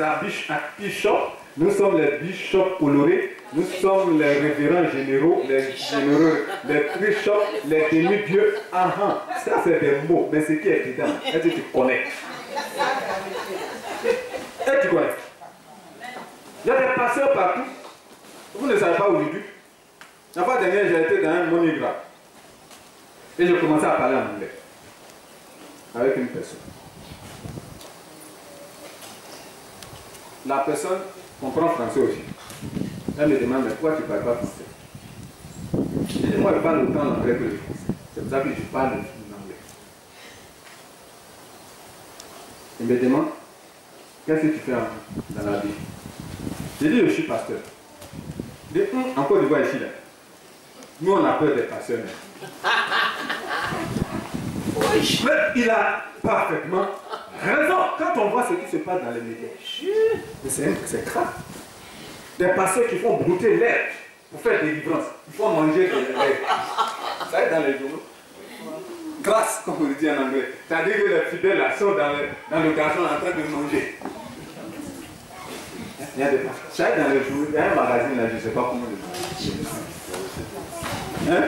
bishops, nous sommes les bishops honorés, nous sommes les révérends généraux, les généreux, les bishops, les demi-dieux. Ah, ça c'est des mots, mais ce qui est dedans, est-ce que tu connais? Est-ce que tu connais? Il y a des pasteurs partout. Vous ne savez pas aujourd'hui. La fois dernière, j'ai été dans un monographe. Et j'ai commencé à parler en anglais. Avec une personne. La personne comprend français aussi. Elle me demande, mais pourquoi tu ne parles pas français? Je dis, moi je parle autant l'anglais que le français. C'est pour ça que je parle l'anglais. Il me demande, qu'est-ce que tu fais dans la vie? Je dis, je suis pasteur. Il dit, encore du bois ici là. Nous on a peur des pasteurs. Mais il a parfaitement raison. Quand on voit ce qui se passe dans les médias, c'est grave. Des pasteurs qui font brouter l'air pour faire des délivrances. Ils font manger de l'air. Ça est dans les journaux. Grâce, comme on le dit en anglais. C'est-à-dire que les fidèles là sont dans le gazon en train de manger. Il y a des pasteurs. Ça est dans les journaux. Il y a un magazine là, je ne sais pas comment le dire. Hein?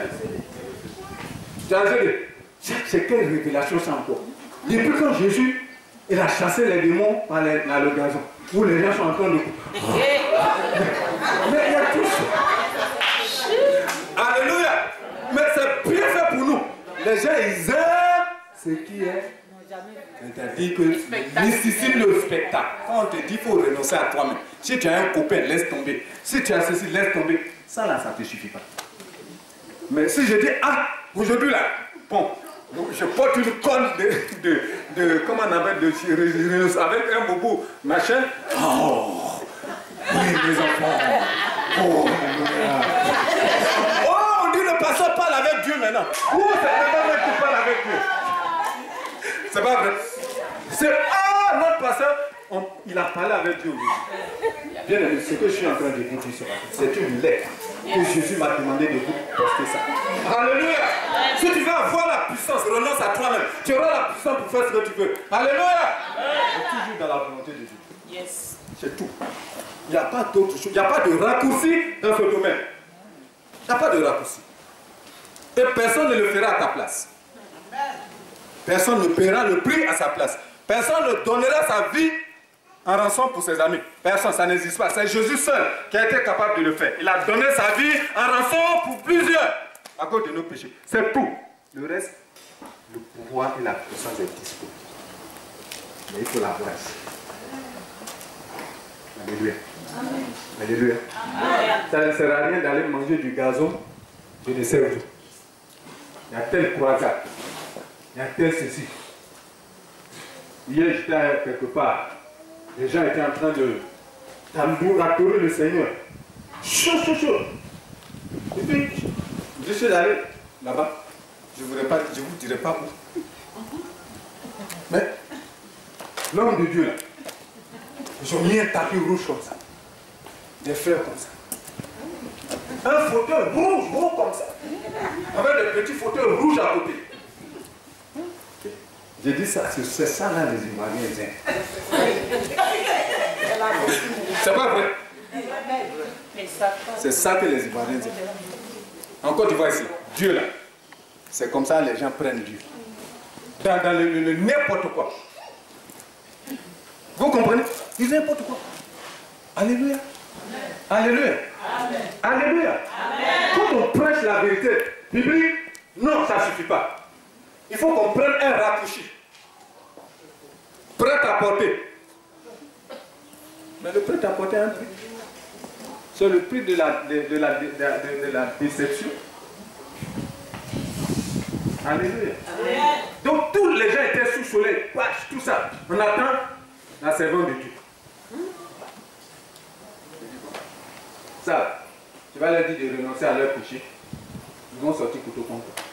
Tu as vu? C'est quelle révélation ça encore? Depuis quand Jésus il a chassé les démons dans le gazon, où les gens sont en train de... Mais il y a tout ça. Alléluia. Mais c'est bien fait pour nous. Les gens ils aiment ce qui est. C'est-à-dire que mysticisme le spectacle. Quand on te dit qu'il faut renoncer à toi-même. Si tu as un copain, laisse tomber. Si tu as ceci, laisse tomber. Ça là, ça ne te suffit pas. Mais si je dis, ah, aujourd'hui là, bon, je porte une conne de comment on appelle, avec un bobo, machin. Oh, oui, mes enfants. Oh, on dit le pasteur parle avec Dieu maintenant. Oh, c'est pas vrai qu'il parle avec Dieu. C'est pas vrai. C'est, ah, notre pasteur, il a parlé avec Dieu aujourd'hui. Bien aimé, ce que je suis en train de vous dire, c'est une lettre que Jésus m'a demandé de vous poster ça. Alléluia. Si tu veux avoir la puissance, renonce à toi-même. Tu auras la puissance pour faire ce que tu veux. Alléluia. C'est toujours dans la volonté de Dieu. Yes. C'est tout. Il n'y a pas d'autre chose. Il n'y a pas de raccourci dans ce domaine. Il n'y a pas de raccourci. Et personne ne le fera à ta place. Personne ne paiera le prix à sa place. Personne ne donnera sa vie en rançon pour ses amis. Personne, ça n'existe pas. C'est Jésus seul qui a été capable de le faire. Il a donné sa vie en rançon pour plusieurs à cause de nos péchés. C'est tout. Le reste, le pouvoir et la puissance est disponible. Mais il faut la voir. Alléluia. Amen. Alléluia. Amen. Ça ne sert à rien d'aller manger du gazon, je ne sais où. Il y a tel croisade. Il y a tel ceci. Hier, j'étais quelque part. Les gens étaient en train de tambourer le Seigneur. Chaud, chaud, chaud. Et puis, je suis allé là-bas. Je ne vous dirai pas où. Mais, l'homme de Dieu, là, ils ont mis un tapis rouge comme ça. Des fleurs comme ça. Un fauteuil rouge, gros comme ça. Avec des petits fauteuils rouges à côté. J'ai dit ça, c'est ça là les Ivoiriens. C'est pas vrai. C'est ça que les Ivoiriens disent. Encore tu vois ici, Dieu là. C'est comme ça les gens prennent Dieu. Dans le n'importe quoi. Vous comprenez? Ils n'importe quoi. Alléluia. Alléluia. Alléluia. Quand on prêche la vérité biblique, non, ça ne suffit pas. Il faut qu'on prenne un raccourci. Prêt à porter. Mais le prêt à porter a un prix. C'est le prix de la déception. Alléluia. Donc tous les gens étaient sous soleil, tout ça. On attend la servante de Dieu. Ça, tu vas leur dire de renoncer à leur péché. Ils vont sortir couteau contre toi.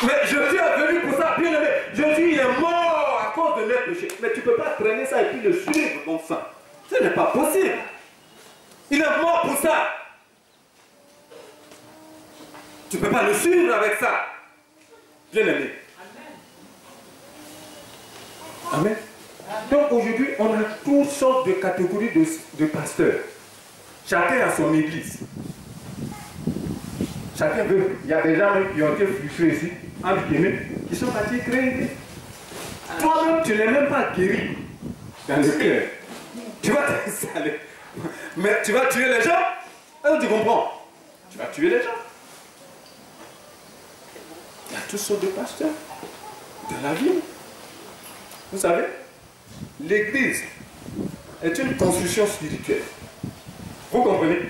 Mais je suis venu pour ça, bien aimé. Jésus est mort à cause de leurs péchés. Mais tu ne peux pas traîner ça et puis le suivre comme ça. Ce n'est pas possible. Il est mort pour ça. Tu ne peux pas le suivre avec ça. Bien aimé. Amen. Donc aujourd'hui, on a toutes sortes de catégories de pasteurs. Chacun a son église. Chacun veut. Il y a des gens même qui ont été frustrés ici, entre guillemets, qui sont partis créer. Toi-même, tu n'es même pas guéri dans le cœur. Tu vas t'installer. Mais tu vas tuer les gens. Alors tu comprends? Tu vas tuer les gens. Il y a toutes sortes de pasteurs dans la vie. Vous savez, l'église est une construction spirituelle. Vous comprenez?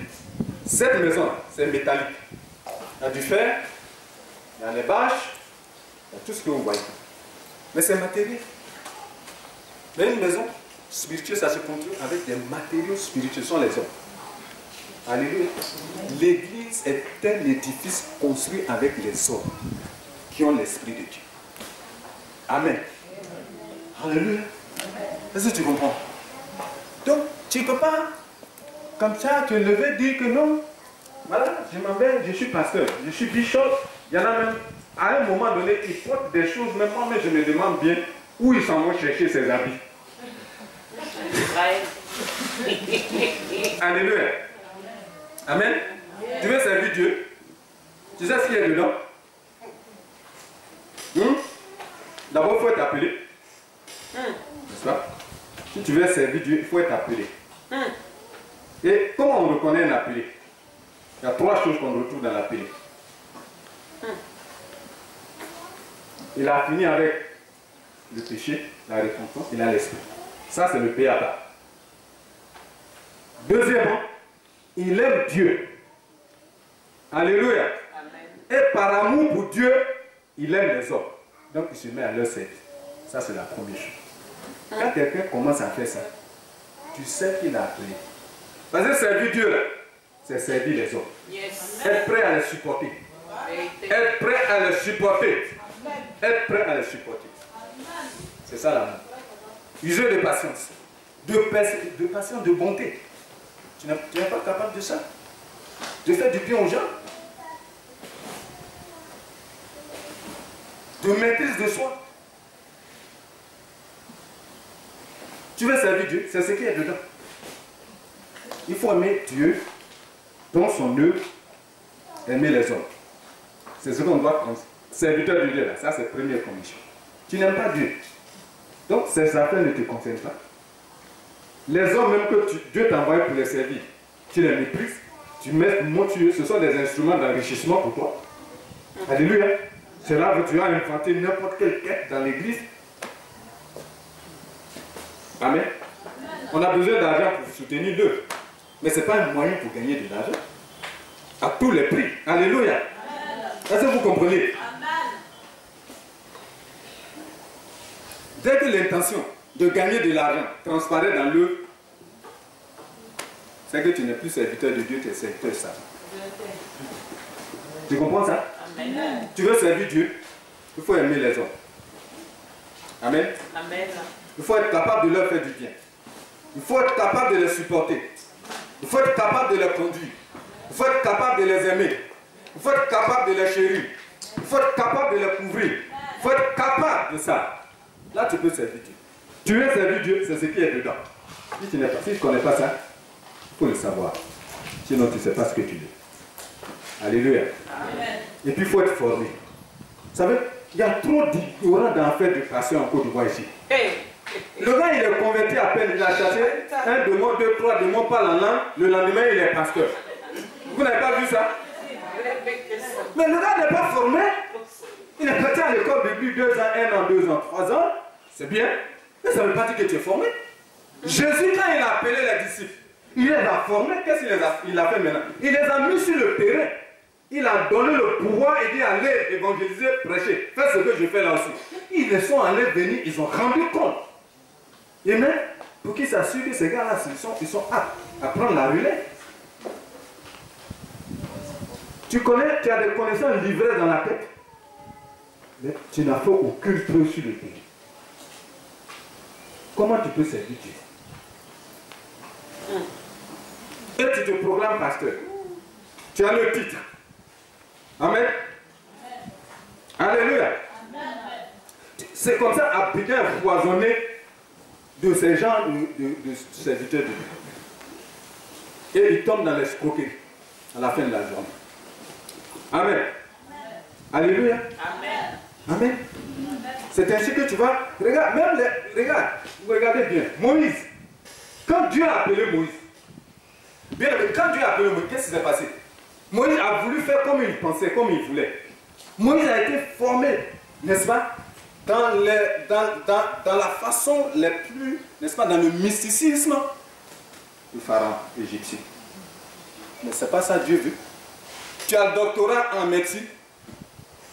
Cette maison, c'est métallique. Il y a du fer, il y a les bâches, il y a tout ce que vous voyez. Mais c'est matériel. Mais une maison spirituelle, ça se construit avec des matériaux spirituels, ce sont les hommes. Alléluia. L'église est un édifice construit avec les hommes qui ont l'esprit de Dieu. Amen. Alléluia. Est-ce que tu comprends? Donc, tu ne peux pas, comme ça, te lever, dire que non. Voilà, je m'en vais, je suis pasteur, je suis bishop. Il y en a même, à un moment donné, ils portent des choses, même moi, mais je me demande bien où ils s'en vont chercher ces habits. Alléluia. Amen. Tu veux servir Dieu? Tu sais ce qu'il y a dedans? D'abord, il faut être appelé. N'est-ce pas? Si tu veux servir Dieu, il faut être appelé. Et comment on reconnaît un appelé? Il y a trois choses qu'on retrouve dans l'appelé. Il a fini avec le péché, la repentance, il a l'esprit. Ça, c'est le péata. Deuxièmement, il aime Dieu. Alléluia. Et par amour pour Dieu, il aime les hommes. Donc, il se met à leur servir. Ça, c'est la première chose. Quand quelqu'un commence à faire ça, tu sais qu'il a appelé. Parce que servir Dieu, là, c'est servir les hommes. Être prêt à les supporter. Être prêt à les supporter. Être prêt à les supporter. C'est ça l'amour. User de patience. De patience, de bonté. Tu n'es pas capable de ça? De faire du bien aux gens? De maîtrise de soi? Tu veux servir Dieu, c'est ce qu'il y a dedans. Il faut aimer Dieu dans son œuvre, aimer les hommes. C'est ce qu'on doit prendre. Serviteur de Dieu, là, ça c'est la première condition. Tu n'aimes pas Dieu. Donc ces affaires ne te concernent pas. Les hommes même que Dieu t'a envoyé pour les servir, tu les méprises, tu mets montueux, ce sont des instruments d'enrichissement pour toi. Alléluia. C'est là que tu as inventé n'importe quelle quête dans l'église. Amen. On a besoin d'argent pour soutenir l'œuvre. Mais ce n'est pas un moyen pour gagner de l'argent. À tous les prix. Alléluia. Est-ce que vous comprenez? Dès que l'intention de gagner de l'argent transparaît dans l'œuvre, c'est que tu n'es plus serviteur de Dieu, tu es serviteur de Satan. Tu comprends ça? Amen. Tu veux servir Dieu, il faut aimer les hommes. Amen. Amen. Il faut être capable de leur faire du bien. Il faut être capable de les supporter. Il faut être capable de les conduire. Il faut être capable de les aimer. Il faut être capable de les chérir. Il faut être capable de les couvrir. Il faut être capable de ça. Là, tu peux servir Dieu. Tu veux servir Dieu, c'est ce qui est dedans. Si tu ne connais pas ça, il faut le savoir. Sinon, tu ne sais pas ce que tu veux. Alléluia. Amen. Et puis, il faut être formé. Vous savez, il y a trop d'ignorants dans l'affaire de passion en Côte d'Ivoire ici. Hey. Le gars, il est converti à peine. Il a chassé 1 démon, 2, 3 démons par la langue. Le lendemain, il est pasteur. Vous n'avez pas vu ça? Mais le gars n'est pas formé. Il est parti à l'école depuis 2 ans, 1 an, 2 ans, 3 ans. C'est bien. Mais ça ne veut pas dire que tu es formé. Jésus, quand il a appelé les disciples, il les a formés. Qu'est-ce qu'il a fait maintenant? Il les a mis sur le terrain. Il a donné le pouvoir et dit allez évangéliser, prêcher. Faites ce que je fais là aussi. Ils sont allés venir, ils ont rendu compte. Et même, pour qu'ils s'assurent que ces gars-là, ils sont aptes à prendre la relève. Tu connais, tu as des connaissances livrées dans la tête. Mais tu n'as fait aucune preuve sur le terrain. Comment tu peux servir Dieu? Et tu te proclames pasteur. Tu as le titre. Amen. Alléluia. C'est comme ça, Abricam est foisonné de ces gens de serviteurs de Dieu. Et il tombe dans l'escroquerie à la fin de la journée. Amen. Alléluia. Amen. Amen. C'est ainsi que tu vas. Regarde, même regarde, vous regardez bien. Moïse. Quand Dieu a appelé Moïse, bien, quand Dieu a appelé Moïse, qu'est-ce qui s'est passé? Moïse a voulu faire comme il pensait, comme il voulait. Moïse a été formé, n'est-ce pas, dans la façon la plus, n'est-ce pas, dans le mysticisme du pharaon égyptien. Mais ce n'est pas ça Dieu veut. Tu as le doctorat en médecine,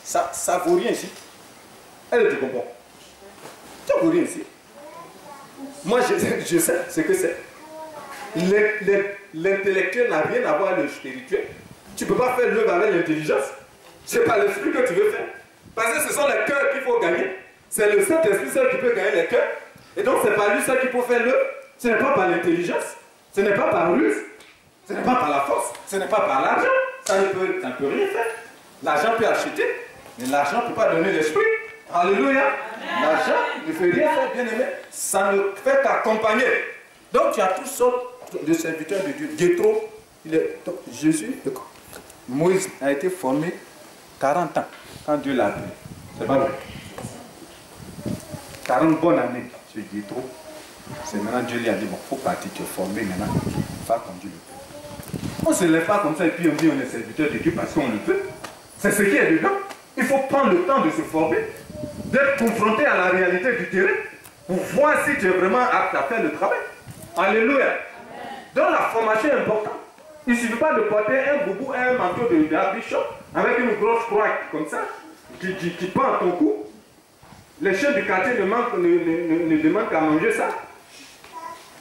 ça ne vaut rien ici. Elle te comprend. Ça ne vaut rien ici. Moi, je sais ce que c'est. L'intellectuel n'a rien à voir avec le spirituel. Tu ne peux pas faire l'œuvre avec l'intelligence. Ce n'est pas l'esprit que tu veux faire. Parce que ce sont les cœurs qu'il faut gagner. C'est le Saint-Esprit seul qui peut gagner les cœurs. Et donc, ce n'est pas lui seul qu'il faut faire l'œuvre. Ce n'est pas par l'intelligence. Ce n'est pas par ruse. Ce n'est pas par la force. Ce n'est pas par l'argent. Ça ne peut rien faire. L'argent peut acheter, mais l'argent ne peut pas donner l'esprit. Alléluia. L'argent ne fait rien faire, bien aimé. Ça ne fait qu'accompagner. Donc, tu as toutes sortes de serviteurs de Dieu. Jéthro, Jésus, Moïse a été formé 40 ans quand Dieu l'a appelé. C'est pas vrai. 40 bonnes années chez Jéthro. C'est maintenant Dieu lui a dit, bon, il faut partir, tu es formé maintenant. Va comme Dieu le peut. On ne se lève pas comme ça et puis on dit on est serviteur de Dieu parce qu'on le peut. C'est ce qui est dedans. Il faut prendre le temps de se former, d'être confronté à la réalité du terrain pour voir si tu es vraiment apte à faire le travail. Alléluia. Donc la formation est importante. Il ne suffit pas de porter un boubou, un manteau de bichon avec une grosse croix comme ça qui pend à ton cou. Les chiens du quartier ne demandent qu'à manger ça.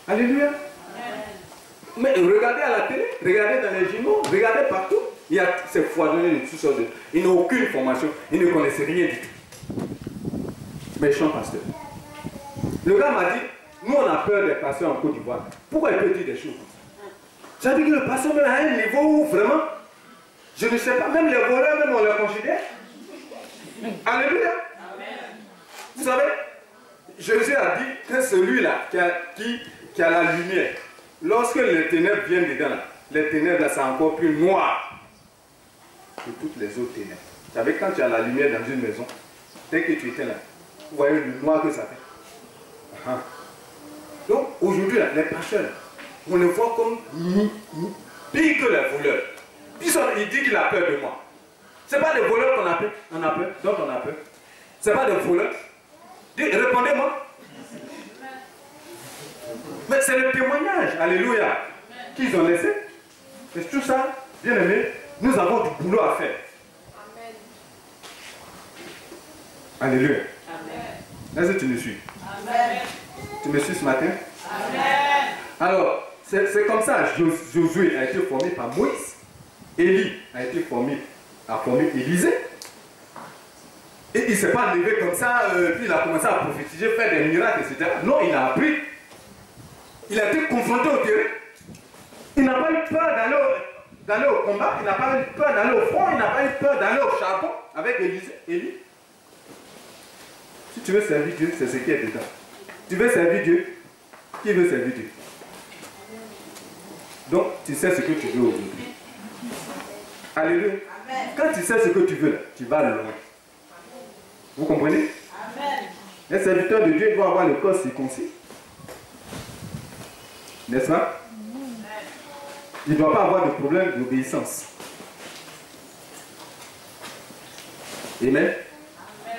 Alléluia. Mais regardez à la télé, regardez dans les journaux, regardez partout. Il y a ces foisonnés de toutes sortes. Ils n'ont aucune formation, ils ne connaissent rien du tout. Méchant pasteur. Le gars m'a dit, nous on a peur des pasteurs en Côte d'Ivoire. Pourquoi il peut dire des choses comme ça? Ça veut dire que le pasteur même à un niveau où vraiment, je ne sais pas, même les voleurs, même on les considère. Alléluia. Vous savez, Jésus a dit que celui-là qui a la lumière, lorsque les ténèbres viennent dedans, les ténèbres là, c'est encore plus noir que toutes les autres ténèbres. Vous savez, quand tu as la lumière dans une maison, dès que tu étais là, vous voyez le noir que ça fait. Donc, aujourd'hui, les pasteurs, on les voit comme pire que les voleurs. Il dit qu'il a peur de moi. Ce n'est pas des voleurs qu'on a peur, dont on a peur. Ce n'est pas des voleurs. Répondez-moi. Mais c'est le témoignage, alléluia, qu'ils ont laissé. Et tout ça, bien aimé, nous avons du boulot à faire. Amen. Alléluia. Est-ce que tu me suis? Amen. Tu me suis ce matin? Amen. Alors, c'est comme ça, Josué a été formé par Moïse. Élie a été formé Élisée. Et il ne s'est pas levé comme ça, puis il a commencé à prophétiser, faire des miracles, etc. Non, il a appris. Il a été confronté au terrain. Il n'a pas eu peur d'aller au combat, il n'a pas eu peur d'aller au front, il n'a pas eu peur d'aller au charbon avec Élie. Si tu veux servir Dieu, c'est ce qui est dedans. Tu veux servir Dieu, qui veut servir Dieu? Donc, tu sais ce que tu veux aujourd'hui. Alléluia. Quand tu sais ce que tu veux, tu vas loin. Vous comprenez? Amen. Un serviteur de Dieu doit avoir le corps circoncis. N'est-ce pas? Il ne doit pas avoir de problème d'obéissance. Amen.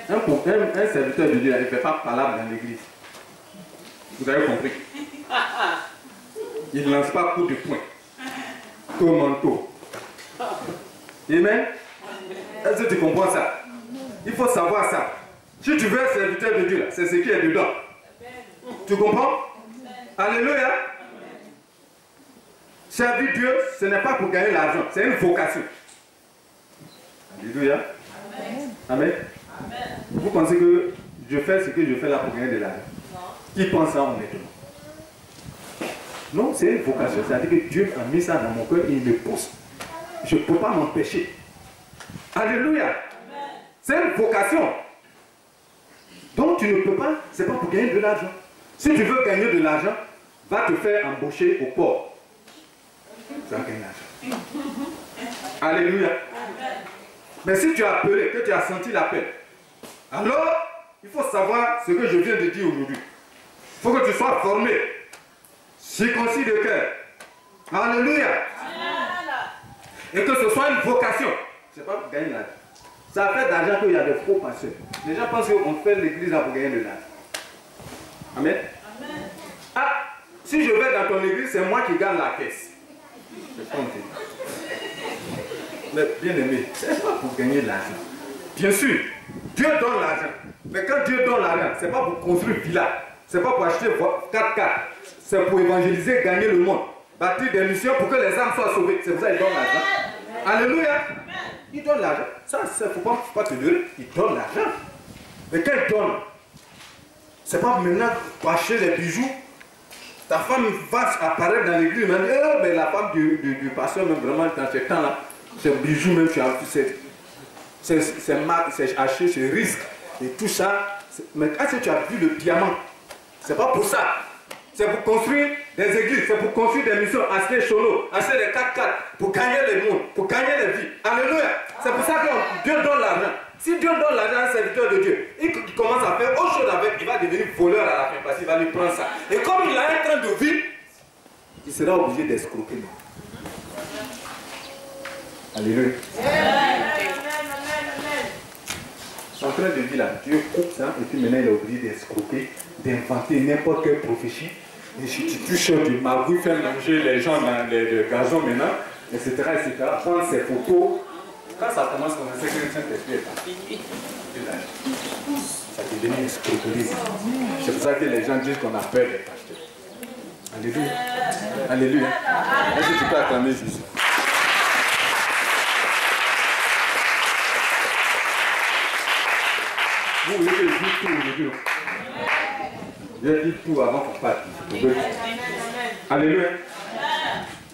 Un serviteur de Dieu, il ne fait pas palabre dans l'église. Vous avez compris? Il ne lance pas coup de poing, coup au manteau. Amen. Est-ce que tu comprends ça? Il faut savoir ça. Si tu veux un serviteur de Dieu, c'est ce qui est dedans. Tu comprends? Alléluia. Servir Dieu, ce n'est pas pour gagner l'argent, c'est une vocation. Alléluia. Amen. Vous pensez que je fais ce que je fais là pour gagner de l'argent? Qui pense ça honnêtement? Non, c'est une vocation. C'est-à-dire que Dieu a mis ça dans mon cœur et il me pousse. Je ne peux pas m'empêcher. Alléluia. C'est une vocation. Donc tu ne peux pas, c'est pas pour gagner de l'argent. Si tu veux gagner de l'argent, va te faire embaucher au port. Tu vas gagner l'argent. Alléluia. Mais si tu as appelé, que tu as senti l'appel, alors il faut savoir ce que je viens de dire aujourd'hui. Il faut que tu sois formé, circoncis de cœur. Alléluia. Et que ce soit une vocation. Ce n'est pas pour gagner l'argent. Ça fait d'argent qu'il y a des faux pasteurs. Les gens pensent qu'on fait l'église pour gagner de l'argent. Amen. Ah, si je vais dans ton église, c'est moi qui gagne la caisse. C'est pas mais bien aimé, ce n'est pas pour gagner de l'argent. Bien sûr, Dieu donne l'argent. Mais quand Dieu donne l'argent, ce n'est pas pour construire une villa. Ce n'est pas pour acheter 4x4. C'est pour évangéliser, gagner le monde. Bâtir des missions pour que les âmes soient sauvées. C'est pour ça qu'il donne l'argent. Alléluia. Il donne l'argent. Ça, il ne faut pas te dire. Il donne l'argent. Mais quand il donne, ce n'est pas maintenant pour acheter les bijoux. Ta femme va apparaître dans l'église. Mais la femme du pasteur, même vraiment, dans ce temps-là, c'est bijoux même, c'est acheté, c'est risque. Et tout ça. Mais quand tu as vu le diamant, c'est pas pour ça. C'est pour construire des églises, c'est pour construire des missions, acheter Cholo, acheter des 4x4, pour gagner le monde, pour gagner les vies. Alléluia. C'est pour ça que Dieu donne l'argent. Si Dieu donne l'argent à un serviteur de Dieu, il commence à faire autre chose avec, il va devenir voleur à la fin parce qu'il va lui prendre ça. Et comme il a un train de vie, il sera obligé d'escroquer. Alléluia. Son train de vie là, Dieu coupe ça et puis maintenant il est obligé d'escroquer, d'inventer n'importe quelle prophétie. Et si tu touches du magouille, faire manger les gens dans le gazon maintenant, etc., etc., prendre ses photos. Quand ça commence comme ça, c'est que le Saint-Esprit est parti. Ça devient escroquerie. C'est pour ça que les gens disent qu'on a peur des pasteurs. Alléluia. Alléluia. Est-ce que tu peux acclamer Jésus? Vous voulez que je dise tout aujourd'hui? Je vais dire tout avant qu'on parte. Alléluia.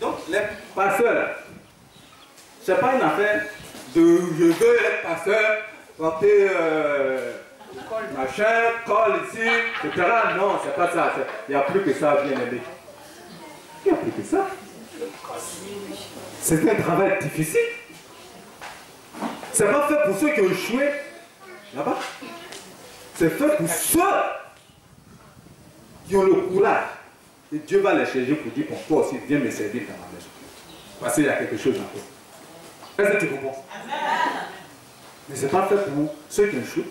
Donc, les pasteurs, ce n'est pas une affaire de je veux être pasteur, porter machin, col ici, etc. Non, c'est pas ça. Il n'y a plus que ça, bien aimé. Il n'y a plus que ça. C'est un travail difficile. C'est pas fait pour ceux qui ont échoué là-bas. C'est fait pour ceux qui ont le courage. Et Dieu va les chercher pour dire, pour toi aussi, viens me servir dans ma maison. Parce qu'il y a quelque chose encore. Est-ce que tu comprends? Mais ce n'est pas fait pour ceux qui ont échoué.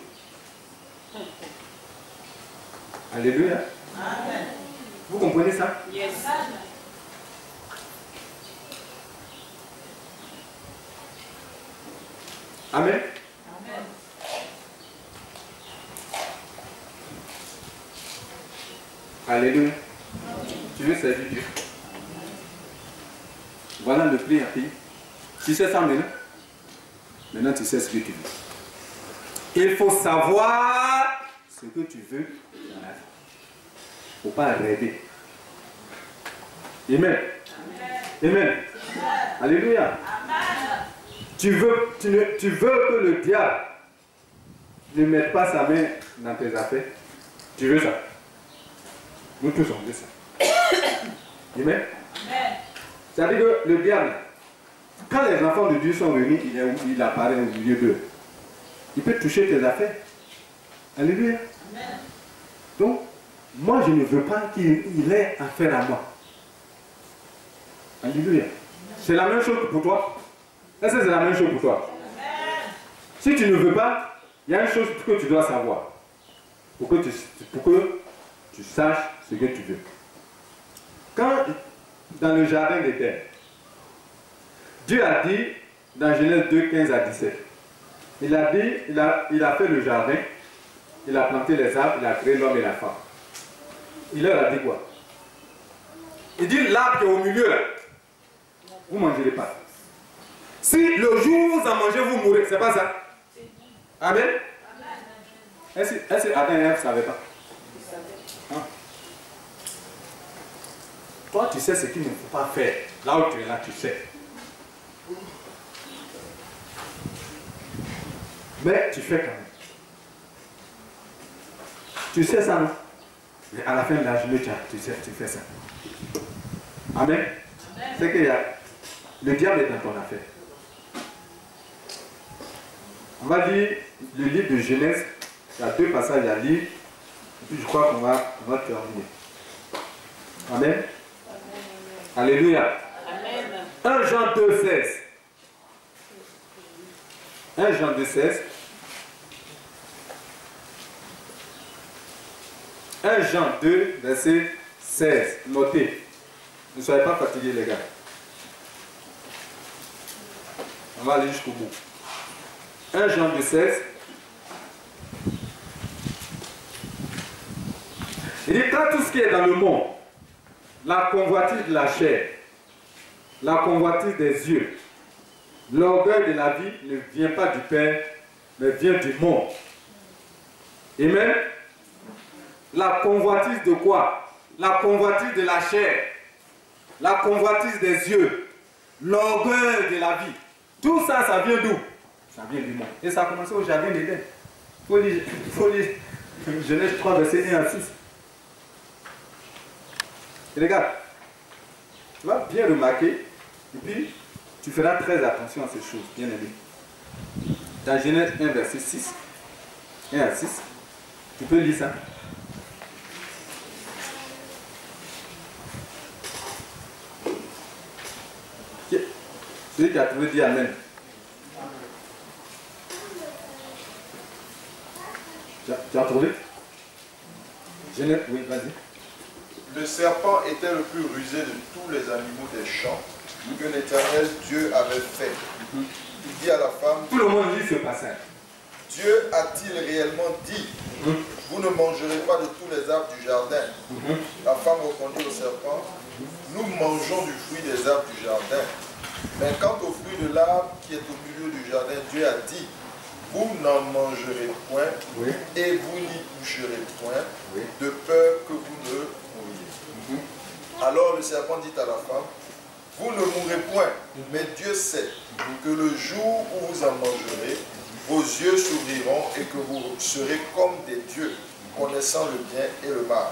Alléluia. Amen. Vous comprenez ça? Yes. Amen. Amen. Alléluia. Tu veux servir Dieu. Voilà le prix à payer. Tu sais ça maintenant? Maintenant tu sais ce que tu veux. Il faut savoir ce que tu veux dans la vie. Il ne faut pas rêver. Amen. Amen. Alléluia. Tu veux que le diable ne mette pas sa main dans tes affaires. Tu veux ça? Nous tous on veut ça. Amen. C'est-à-dire que le diable, quand les enfants de Dieu sont venus, il apparaît au milieu d'eux. Il peut toucher tes affaires. Alléluia. Donc, moi, je ne veux pas qu'il ait affaire à moi. Alléluia. C'est la même chose pour toi. Est-ce que c'est la même chose pour toi? Si tu ne veux pas, il y a une chose que tu dois savoir. Pour que tu saches ce que tu veux. Quand, dans le jardin d'Éden, Dieu a dit, dans Genèse 2, 15 à 17, il a dit, il a fait le jardin, il a planté les arbres, il a créé l'homme et la femme. Il leur a dit quoi? Il dit, l'arbre qui est au milieu là, vous ne mangerez pas. Si le jour où vous en mangez, vous mourrez, c'est pas ça? Amen? Est-ce que Adam et Ève ne savaient pas? Hein? Toi, tu sais ce qu'il ne faut pas faire. Là où tu es là, tu sais. Mais tu fais quand même. Tu sais ça, non? Mais à la fin de la journée, tu fais ça. Amen? C'est que le diable est dans ton affaire. On va lire le livre de Genèse. Il y a 2 passages à lire. Et puis je crois qu'on va terminer. Amen. Alléluia. Amen. 1 Jean 2, 16. 1 Jean 2, 16. 1 Jean 2, verset 16. Notez. Ne soyez pas fatigués, les gars. On va aller jusqu'au bout. 1 Jean 2, 16. Il dit, quand tout ce qui est dans le monde, la convoitise de la chair, la convoitise des yeux, l'orgueil de la vie ne vient pas du Père, mais vient du monde. Amen. La convoitise de quoi? La convoitise de la chair, la convoitise des yeux, l'orgueil de la vie. Tout ça, ça vient d'où? Ça vient du monde. Et ça a commencé au jardin d'Éden. Il faut lire Genèse 3, verset 1 à 6. Et regarde, tu vas bien remarquer, et puis tu feras très attention à ces choses, bien aimé. Dans Genèse 1, verset 6, 1 à 6, tu peux lire ça. Celui qui a trouvé dit Amen. Tu as trouvé? Genèse, oui, vas-y. Le serpent était le plus rusé de tous les animaux des champs que l'Éternel Dieu avait fait. Il dit à la femme, tout le monde lit ce passage. Dieu a-t-il réellement dit, vous ne mangerez pas de tous les arbres du jardin? La femme répondit au serpent, nous mangeons du fruit des arbres du jardin. Mais quant au fruit de l'arbre qui est au milieu du jardin, Dieu a dit, vous n'en mangerez point, et vous n'y toucherez point, de peur que vous ne mouriez. Alors le serpent dit à la femme, vous ne mourrez point, mais Dieu sait que le jour où vous en mangerez, vos yeux s'ouvriront et que vous serez comme des dieux, connaissant le bien et le mal.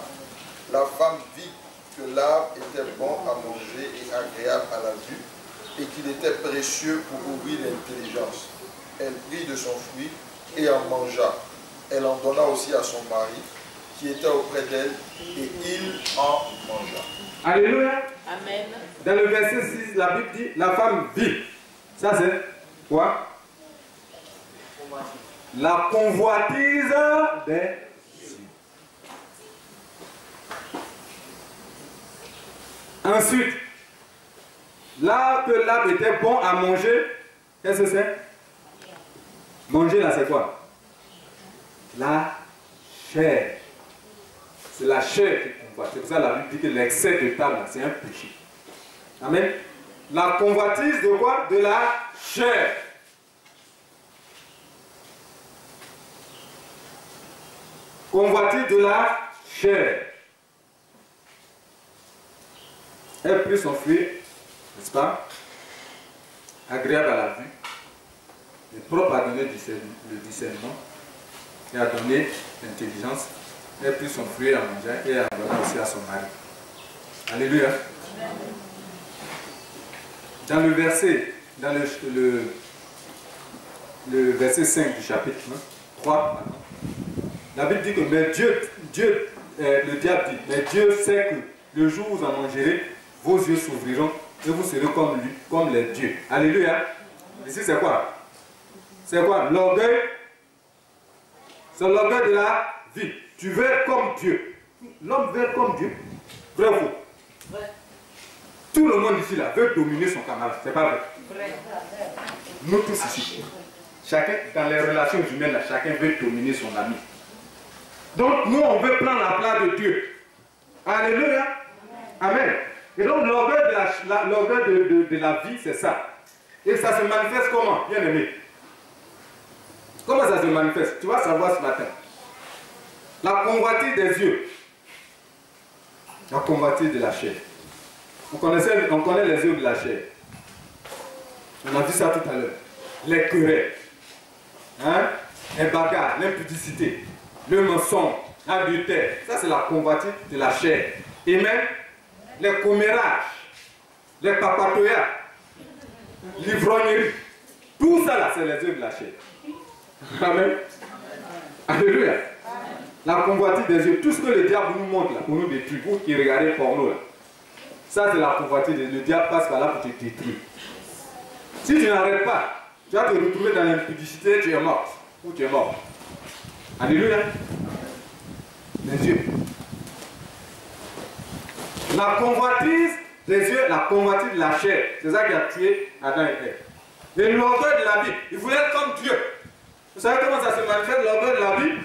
La femme vit que l'arbre était bon à manger et agréable à la vue, et qu'il était précieux pour ouvrir l'intelligence. Elle prit de son fruit et en mangea. Elle en donna aussi à son mari, qui était auprès d'elle, et il en mangea. Alléluia. Amen. Dans le verset 6, la Bible dit, la femme vit. Ça c'est quoi? La convoitise des yeux. Ensuite, là que l'arbre était bon à manger, qu'est-ce que c'est? Manger là c'est quoi? La chair. C'est la chair qui convoite. C'est pour ça que la Bible dit que l'excès de table c'est un péché. Amen. La convoitise de quoi? De la chair. Convoitise de la chair. Elle prit son fruit, n'est-ce pas? Agréable à la vue, et propre à donner le discernement, et à donner l'intelligence. Elle prit son fruit à manger et à donner aussi à son mari. Alléluia. Dans le verset, dans le verset 5 du chapitre 3, la Bible dit que mais Dieu le diable dit, mais Dieu sait que le jour où vous en mangerez, vos yeux s'ouvriront et vous serez comme lui, comme les dieux. Alléluia. Ici c'est quoi? C'est quoi? L'orgueil. C'est l'orgueil de la vie. Tu veux être comme Dieu. L'homme veut être comme Dieu. Vrai ou faux? Vrai. Tout le monde ici là veut dominer son camarade. C'est pas vrai? Vrai. Nous tous ici. Chacun, dans les relations humaines, là, chacun veut dominer son ami. Donc nous, on veut prendre la place de Dieu. Alléluia. Amen. Et donc l'orgueil de la vie, c'est ça. Et ça se manifeste comment, bien aimé? Comment ça se manifeste? Tu vas savoir ce matin. La convoitise des yeux. La convoitise de la chair. On connaît les yeux de la chair. On a vu ça tout à l'heure. Les querelles. Hein? Les bagarres, l'impudicité, le mensonge, l'adultère. Ça, c'est la convoitise de la chair. Et même les commérages, les papatoyas, l'ivrognerie. Tout ça, là, c'est les œuvres de la chair. Amen. Alléluia. La convoitise des yeux. Tout ce que le diable nous montre là, pour nous détruire, vous qui regardez porno là. Ça, c'est la convoitise. Le diable passe par là pour te détruire. Si tu n'arrêtes pas, tu vas te retrouver dans l'impudicité, tu es mort. Ou tu es mort. Alléluia. Les yeux. La convoitise des yeux, la convoitise de la chair. C'est ça qui a tué Adam et Ève. Et l'orgueil de la vie. Il voulait être comme Dieu. Vous savez comment ça se manifeste, l'orgueil de la vie?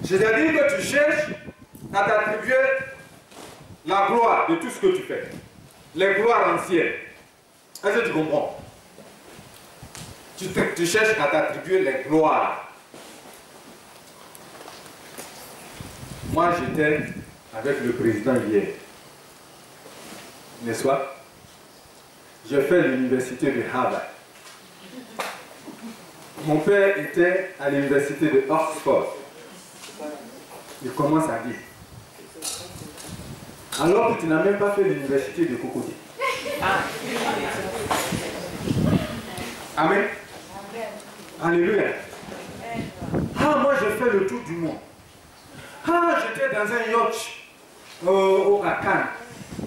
C'est-à-dire que tu cherches à t'attribuer la gloire de tout ce que tu fais. Les gloires anciennes. Est-ce que tu comprends? Tu cherches à t'attribuer les gloires. Moi, j'étais avec le président hier. N'est-ce pas? J'ai fait l'université de Harvard. Mon père était à l'université de Oxford. Il commence à dire. Alors que tu n'as même pas fait l'université de Cocody. Amen. Alléluia. Ah, moi j'ai fait le tour du monde. Ah, j'étais dans un yacht à Cannes,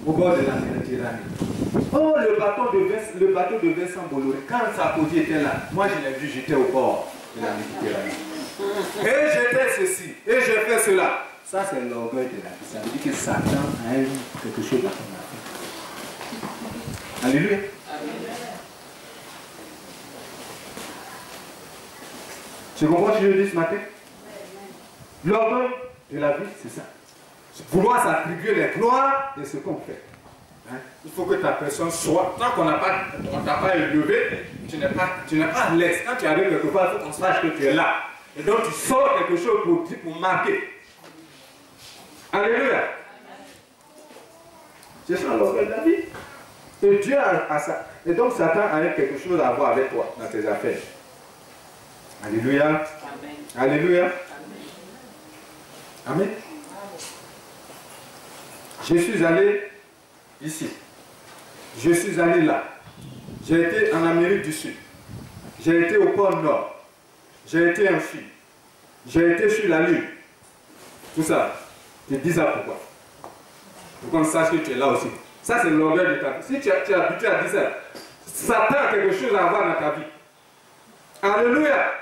au bord de la Méditerranée. Oh, le bateau de Vincent Bolloré, quand Sarkozy était là, moi je l'ai vu, j'étais au bord de la Méditerranée. Et j'ai fait ceci, et j'ai fait cela. Ça, c'est l'orgueil de la vie. Ça veut dire que Satan a eu quelque chose à faire. Alléluia. Tu comprends ce que je dis ce matin? L'orgueil de la vie, c'est ça. Vouloir s'attribuer les gloires de ce qu'on fait. Hein? Il faut que ta personne soit, tant qu'on n'a pas, on t'a pas élevé, tu n'es pas à l'aise. Quand tu arrives quelque part, il faut qu'on sache que tu es là. Et donc tu sors quelque chose pour marquer. Alléluia. C'est ça l'orgueil de la vie. Et Dieu a ça. Et donc Satan a quelque chose à voir avec toi dans tes affaires. Alléluia. Amen. Alléluia. Amen. Amen. Je suis allé ici. Je suis allé là. J'ai été en Amérique du Sud. J'ai été au pôle Nord. J'ai été en Chine. J'ai été sur la Lune. Tout ça. Je dis ça pourquoi? Pour qu'on sache que tu es là aussi. Ça, c'est l'orgueil de ta vie. Si tu es habitué à dire ça, Satan a quelque chose à avoir dans ta vie. Alléluia.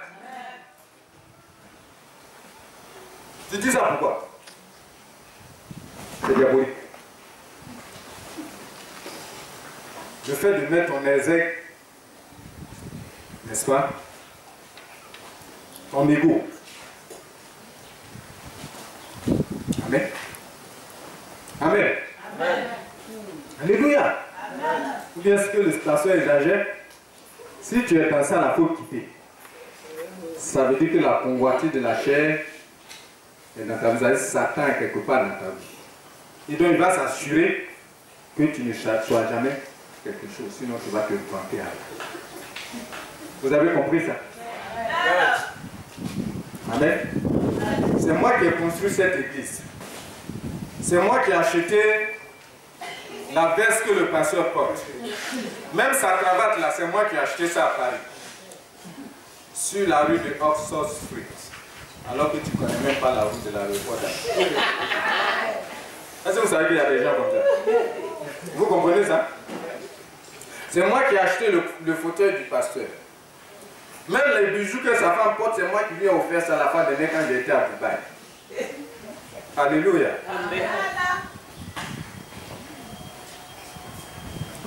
Tu dis ça pourquoi? C'est diabolique. Le fait de mettre ton exec, n'est-ce pas? Ton ego. Amen. Amen. Amen. Alléluia. Amen. Ou bien est-ce que le pasteur exagère? Si tu es dans ça, il faut quitter. Ça veut dire que la convoitise de la chair est dans ta vie. Satan est quelque part dans ta vie. Et donc il va s'assurer que tu ne sois jamais quelque chose. Sinon tu vas te vanter avec. Vous avez compris ça? Amen. C'est moi qui ai construit cette église. C'est moi qui ai acheté la veste que le pasteur porte. Même sa cravate là, c'est moi qui ai acheté ça à Paris. Sur la rue de Oxford Street. Alors que tu ne connais même pas la route de l'aéroport. Est-ce que vous savez qu'il y a des gens comme ça? Vous comprenez ça? C'est moi qui ai acheté le fauteuil du pasteur. Même les bijoux que sa femme porte, c'est moi qui lui ai offert ça à la fin de l'année quand j'étais à Dubaï. Alléluia. Amen.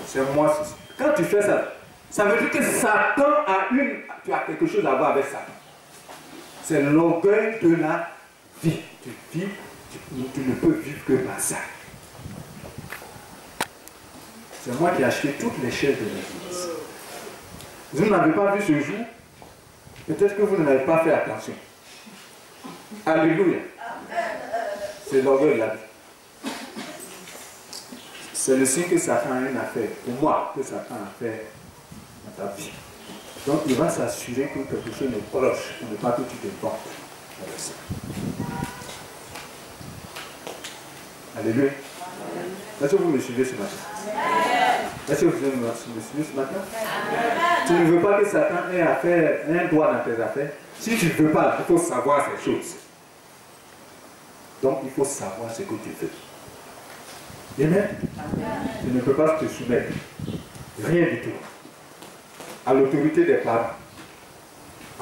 C'est moi. Quand tu fais ça, ça veut dire que Satan tu as quelque chose à voir avec Satan. C'est l'orgueil de la vie. Tu ne peux vivre que par ça. C'est moi qui ai acheté toutes les chaises de l'église. Vous n'avez pas vu ce jour? Peut-être que vous n'avez pas fait attention. Alléluia. C'est l'orgueil de la vie. C'est le signe que Satan a une affaire. Pour moi, que Satan a fait dans ta vie. Donc il va s'assurer que quelque chose est proche pour ne pas que tu te vantes avec ça. Alléluia. Est-ce que vous me suivez ce matin? Est-ce que vous me suivez ce matin? Tu ne veux pas que Satan ait un doigt dans tes affaires. Si tu ne veux pas, il faut savoir ces choses. Donc il faut savoir ce que tu veux. Amen. Tu ne peux pas te soumettre. Rien du tout. À l'autorité des parents.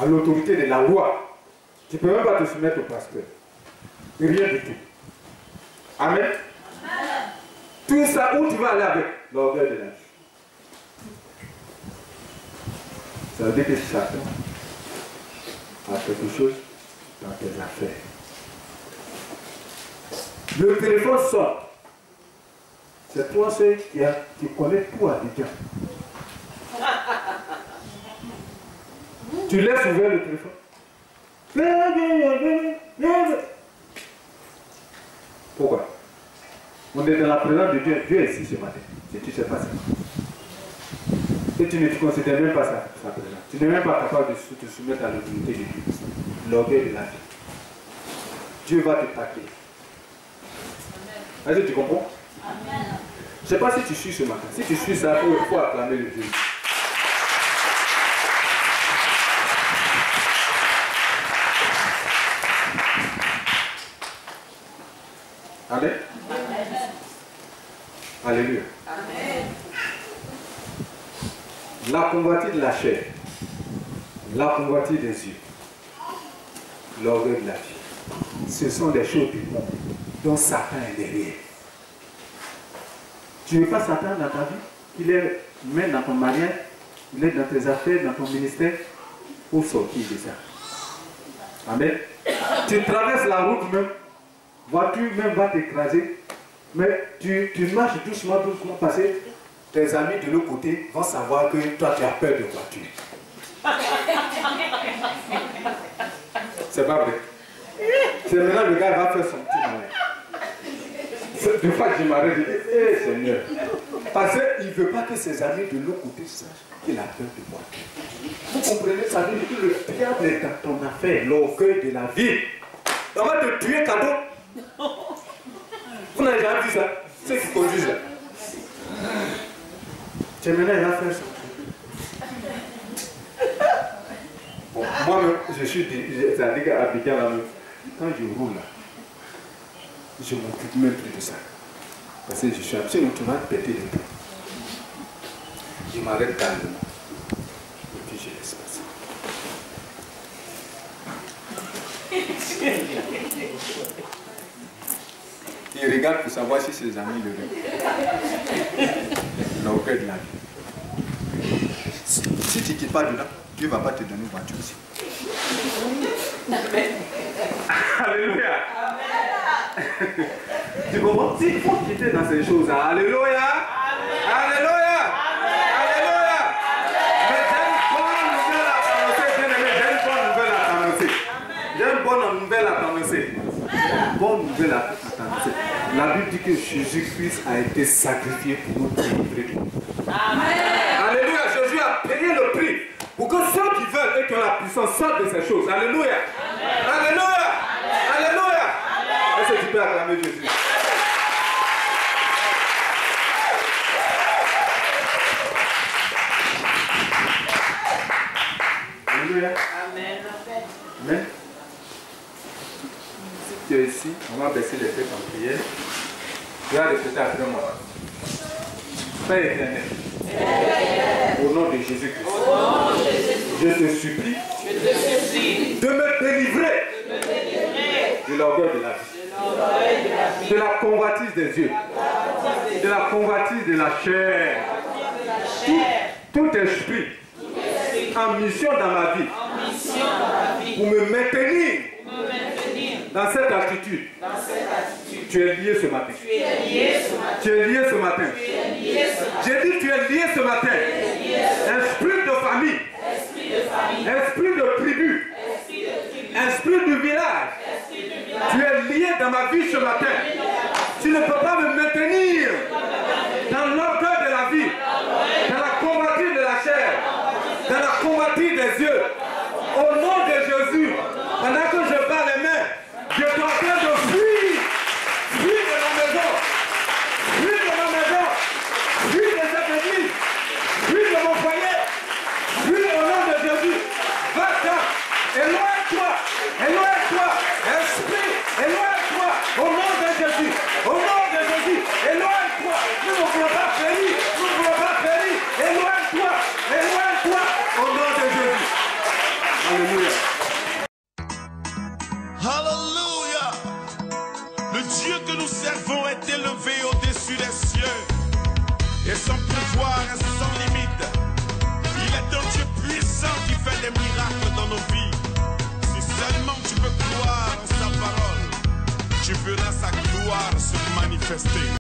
À l'autorité de la loi. Tu ne peux même pas te soumettre au pasteur. Rien du tout. Amen. Tout ça, où tu vas aller avec l'orgueil de la vie? Ça veut dire que chacun a quelque chose dans tes affaires. Le téléphone sonne. C'est toi seul qui connais tout à quelqu'un. Tu laisses ouvert le téléphone. Pourquoi? On est dans la présence de Dieu. Dieu est ici ce matin. Si tu ne sais pas ça. Et tu ne te considères même pas sa présence. Tu n'es même pas capable de te soumettre à l'autorité de Dieu. L'orgueil de la vie. Dieu va te tacler. Est-ce que tu comprends? Amen. Je ne sais pas si tu suis ce matin. Si tu suis ça, il faut acclamer le Dieu. Amen. Alléluia. Amen. La convoitise de la chair, la convoitise des yeux, l'orgueil de la vie, ce sont des choses du monde dont Satan est derrière. Tu ne veux pas Satan dans ta vie, qu'il est même dans ton mariage, il est dans tes affaires, dans ton ministère, pour sortir de ça. Amen. Tu traverses la route même, voiture même va t'écraser, mais tu marches doucement parce que tes amis de l'autre côté vont savoir que toi tu as peur de voiture. C'est pas vrai. C'est maintenant le gars va faire son petit malin. Des fois que je m'arrête, je dis, hé Seigneur. Parce qu'il ne veut pas que ses amis de l'autre côté sachent qu'il a peur de voiture. Vous comprenez, ça veut dire que le diable est dans ton affaire, l'orgueil de la vie. On va te tuer cadeau. Vous n'avez jamais vu ça? Ceux qui conduisent là. C'est maintenant, il va faire ça. Bon, moi-même, je suis c'est-à-dire qu'à Abidjan, quand je roule là, je ne m'occupe même plus de ça. Parce que je suis absolument tout le monde pété les plombs. Je m'arrête calmement. Et puis je laisse passer. Il regarde pour savoir si ses amis le regardent. L'orgueil de la vie. Si tu ne quittes pas dedans, Dieu ne va pas te donner une voiture aussi. Alléluia. Amen. Tu comprends? S'il faut quitter dans ces choses, alléluia. Amen. Alléluia. Amen. Alléluia. Mais j'ai une bonne nouvelle à t'annoncer. Bonne nouvelle à t'annoncer. La Bible dit que Jésus-Christ a été sacrifié pour nous délivrer. Amen. Alléluia. Jésus a payé le prix pour que ceux qui veulent et qui ont la puissance sortent de ces choses. Alléluia. Amen. Alléluia. Amen. Alléluia. Est-ce que tu peux acclamer Jésus? Alléluia. Amen. Amen. tu es ici, on va baisser les têtes en prière. Tu vas répéter après moi. Père éternel, au nom de Jésus-Christ, je te supplie de me délivrer de l'orgueil de la vie, de la convoitise des yeux, de la convoitise de la chair, tout esprit en mission dans ma vie pour me maintenir dans cette attitude. Tu es lié ce matin. Tu es lié ce matin. J'ai dit tu es lié ce matin. Esprit de famille, esprit de tribu, esprit du village, tu es lié dans ma vie ce matin. Tu ne peux pas me maintenir dans l'orgueil de la vie, dans la convoitise de la chair, dans la convoitise des yeux. Au nom de Jésus, pendant que je bats les mains, je suis en train de fuir. Fuir de ma maison. Fuir de ma maison. Fuir de cette église. Fuir de mon foyer. Fuir au nom de Jésus. Va-t'en. Éloigne-toi. Éloigne-toi. Esprit, éloigne-toi. Au nom de Jésus. Au nom de Jésus. Éloigne-toi. Nous ne voulons pas périr. Nous ne voulons pas périr. Éloigne-toi. Éloigne-toi. Au nom de Jésus. Alléluia. Alléluia. Le Dieu que nous servons est élevé au-dessus des cieux. Et son pouvoir est sans limite. Il est un Dieu puissant qui fait des miracles dans nos vies. Si seulement tu peux croire en sa parole, tu verras sa gloire se manifester.